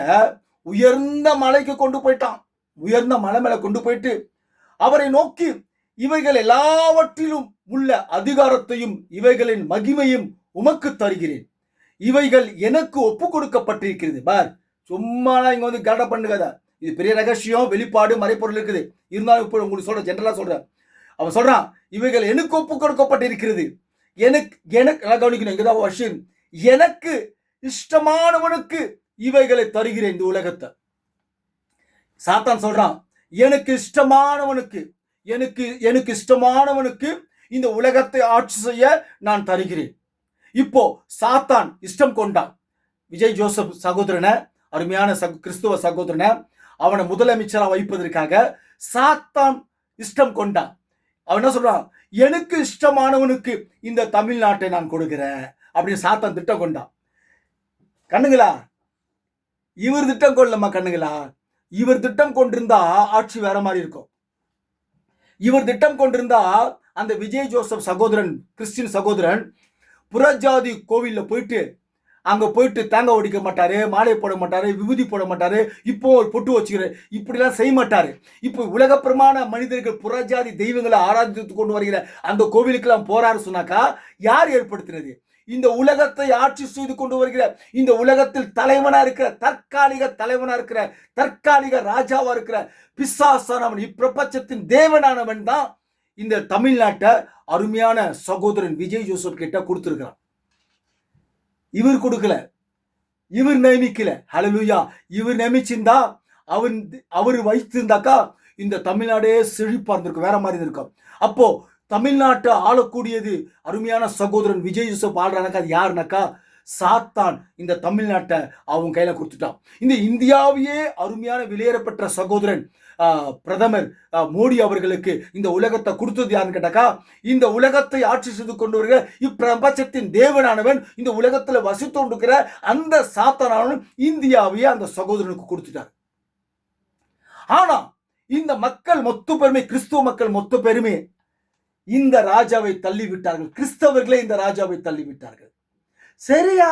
உயர்ந்த மலைக்கு கொண்டு போயிட்டான். உயர்ந்த மலை மேல கொண்டு போயிட்டு அவரை நோக்கி, இவைகள் எல்லாவற்றிலும் உள்ள அதிகாரத்தையும் இவைகளின் மகிமையும் உமக்கு தருகிறேன், இவைகள் எனக்கு ஒப்பு கொடுக்கப்பட்டிருக்கிறது. பார், சும்மா இங்க வந்து கட பண்ணுகாத. இது பெரிய ரகசியம், வெளிப்பாடு, மறைப்பொருள் இருக்குது. இருந்தாலும் இப்போ உங்களுக்கு சொல்ற, ஜெனரலா சொல்றேன். அவன் சொல்றான், இவைகள் எனக்கு ஒப்பு கொடுக்கப்பட்டிருக்கிறது. எனக்கு கவனிக்கணும், இங்கதான் விஷயம். எனக்கு இஷ்டமானவனுக்கு இவைகளை தருகிறேன் இந்த உலகத்தை. சாத்தான் சொல்றான், எனக்கு இஷ்டமானவனுக்கு இந்த உலகத்தை ஆட்சி செய்ய நான் தருகிறேன். இப்போ சாத்தான் இஷ்டம் கொண்டான். விஜய் ஜோசப் சகோதரனை, அருமையான கிறிஸ்துவ சகோதரனை, அவனை முதலமைச்சராக வைப்பதற்காக சாத்தான் இஷ்டம் கொண்டான். அவன் என்ன சொல்றான், எனக்கு இஷ்டமானவனுக்கு இந்த தமிழ்நாட்டை நான் கொடுக்கிறேன் அப்படின்னு சாத்தான் திட்டம் கொண்டான். கண்ணுங்களா, இவர் திட்டம் கொள்ளமா? கண்ணுங்களா, இவர் திட்டம் கொண்டிருந்தா ஆட்சி வேற மாதிரி இருக்கும். இவர் திட்டம் கொண்டிருந்தா அந்த விஜய் ஜோசப் சகோதரன், கிறிஸ்டின் சகோதரன், புறஜாதி கோவில்ல போயிட்டு அங்க போயிட்டு தேங்காய் ஒடிக்க மாட்டாரு, மாலை போட மாட்டாரு, விபூதி போட மாட்டாரு, இப்போ ஒரு பொட்டு வச்சுக்கிறாரு, இப்படிலாம் செய்ய மாட்டாரு. இப்போ உலகப்பிரமாண மனிதர்கள் புறஜாதி தெய்வங்களை ஆராதித்து கொண்டு வருகிற அந்த கோவிலுக்கெல்லாம் போறாரு சொன்னாக்கா, யார் ஏற்படுத்தினது? இந்த உலகத்தை ஆட்சி செய்து கொண்டு வருகிற, இந்த உலகத்தில் தலைவனா இருக்கிற, தற்காலிக ராஜாவா இருக்கிற பிசாசானவன், இப்பிரபஞ்சத்தின் தேவனானவன் தான் இந்த தமிழ்நாட்டை அருமையான சகோதரன் விஜய் ஜோசப் கிட்ட கொடுத்திருக்கிறான். இவர் கொடுக்கல, இவர் நியமிக்கல. ஹல்லேலூயா. இவர் நியமிச்சிருந்தா, அவர் வைத்திருந்தாக்கா இந்த தமிழ்நாடே செழிப்பா இருந்திருக்கும், வேற மாதிரி இருக்கும். அப்போ தமிழ்நாட்டை ஆளக்கூடியது அருமையான சகோதரன் விஜய் ஜோசப் ஆள்றானாக்கா, அது யாருனாக்கா சாத்தான் இந்த தமிழ்நாட்டை அவங்க கையில கொடுத்துட்டான். இந்த இந்தியாவையே அருமையான வெளியேறப்பட்ட சகோதரன் பிரதமர் மோடி அவர்களுக்கு இந்த உலகத்தை கொடுத்தது யாருன்னு கேட்டாக்கா, இந்த உலகத்தை ஆட்சி செய்து கொண்டு வருகிற இப்பிரபஞ்சத்தின் தேவனானவன் இந்த உலகத்தில் வசித்து கொண்டிருக்கிற அந்த சாத்தானவன் இந்தியாவையே அந்த சகோதரனுக்கு கொடுத்துட்டார். ஆனா இந்த மக்கள் மொத்த பெருமை, கிறிஸ்துவ மக்கள் மொத்த பெருமை இந்த ராஜாவை தள்ளிவிட்டார்கள். கிறிஸ்தவர்களே இந்த ராஜாவை தள்ளிவிட்டார்கள். சரியா,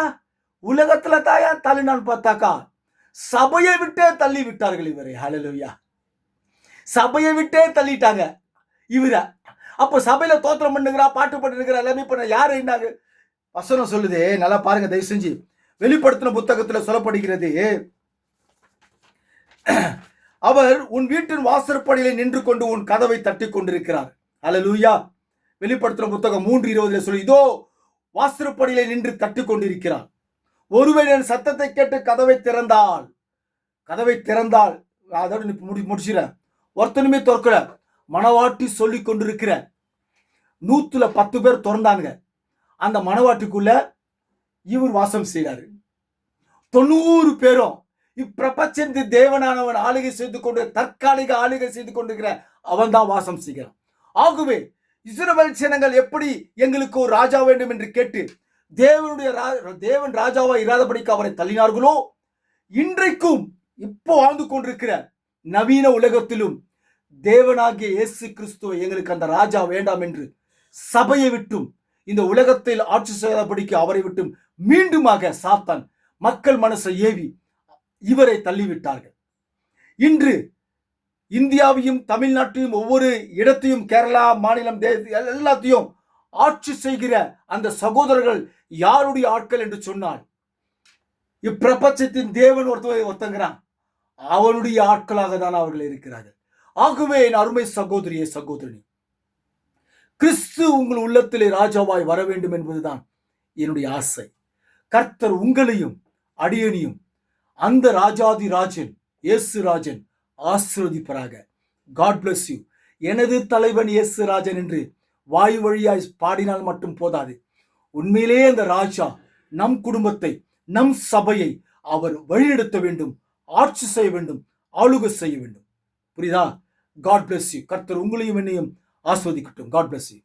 உலகத்துல தாயா தள்ளினான்னு பார்த்தாக்கா சபையை விட்டே தள்ளி விட்டார்கள் இவரை. ஹல்லேலூயா, சபையை விட்டே தள்ளிட்டாங்க இவர. அப்போ சபையில தோத்திரம் பண்ணுகிறா, பாட்டு பண்ணுகிற எல்லாமே பண்ண யாரு என்னாங்க? வசனம் சொல்லுது, நல்லா பாருங்க தயவு செஞ்சு. வெளிப்படுத்தின புத்தகத்துல சொல்லப்படுகிறது, அவர் உன் வீட்டின் வாசற்படியிலே நின்று கொண்டு உன் கதவை தட்டி கொண்டிருக்கிறார். ஹல்லேலூயா. வெளிப்படுத்தின புத்தகம் 3:20 சொல்லி, இதோ வாசற்படியிலே நின்று தட்டி கொண்டிருக்கிறார். ஒருவேளை என் சத்தத்தை கேட்டு கதவை திறந்தால் அதோட முடிச்சிட ஒருத்தனுமே திறக்கல. மணவாட்டி சொல்லி கொண்டிருக்கிற 110 பேர் திறந்தாங்க. அந்த மணவாட்டிக்குள்ள இவர் வாசம் செய்கிறாரு. 90 பேரும் இப்பிரபஞ்சத்தின் தேவனானவன் ஆளுகை செய்து கொண்டு தற்காலிக ஆளுகை செய்து கொண்டிருக்கிற அவன் தான் வாசம் செய்கிறான். ஆகவே இஸ்ரவேல் ஜனங்கள் எப்படி எங்களுக்கு ஒரு ராஜா வேண்டும் என்று கேட்டு தேவன் ராஜாவா இராதபடிக்கு அவரை தள்ளினார்களோ, இன்றைக்கும் இப்போ வாழ்ந்து கொண்டிருக்கிற நவீன உலகத்திலும் தேவனாகிய இயேசு கிறிஸ்துவை எங்களுக்கு அந்த ராஜா வேண்டாம் என்று சபையை விட்டும் இந்த உலகத்தில் ஆட்சி செய்யாதபடிக்கு அவரை விட்டும் மீண்டுமாக சாத்தான் மக்கள் மனசை ஏவி இவரை தள்ளிவிட்டார்கள். இன்று இந்தியாவையும் தமிழ்நாட்டையும் ஒவ்வொரு இடத்தையும் கேரளா மாநிலம் எல்லாத்தையும் ஆட்சி செய்கிற அந்த சகோதரர்கள் யாருடைய ஆட்கள் என்று சொன்னால், இப்பிரபஞ்சத்தின் தேவன் ஒருத்தங்கிறான், அவனுடைய ஆட்களாக தான் அவர்கள் இருக்கிறார்கள். ஆகவே என் அருமை சகோதரியே சகோதரனே, கிறிஸ்து உங்கள் உள்ளத்திலே ராஜாவாய் வர வேண்டும் என்பதுதான் என்னுடைய ஆசை. கர்த்தர் உங்களையும் அடியனையும் அந்த ராஜாதி ராஜன் இயேசு ராஜன் ஆசீர்வதிப்பாராக. God bless you. எனது தலைவன் இயேசு ராஜன் என்று வாய் வழியாய் பாடினால் மட்டும் போதாது. உண்மையிலே அந்த ராஜா நம் குடும்பத்தை, நம் சபையை அவர் வழிநடத்த வேண்டும், ஆட்சி செய்ய வேண்டும், ஆளுகை செய்ய வேண்டும். புரியுதா? God bless you. கர்த்தர் உங்களையும் என்னையும் ஆஸ்வதிக்கட்டும். God bless you.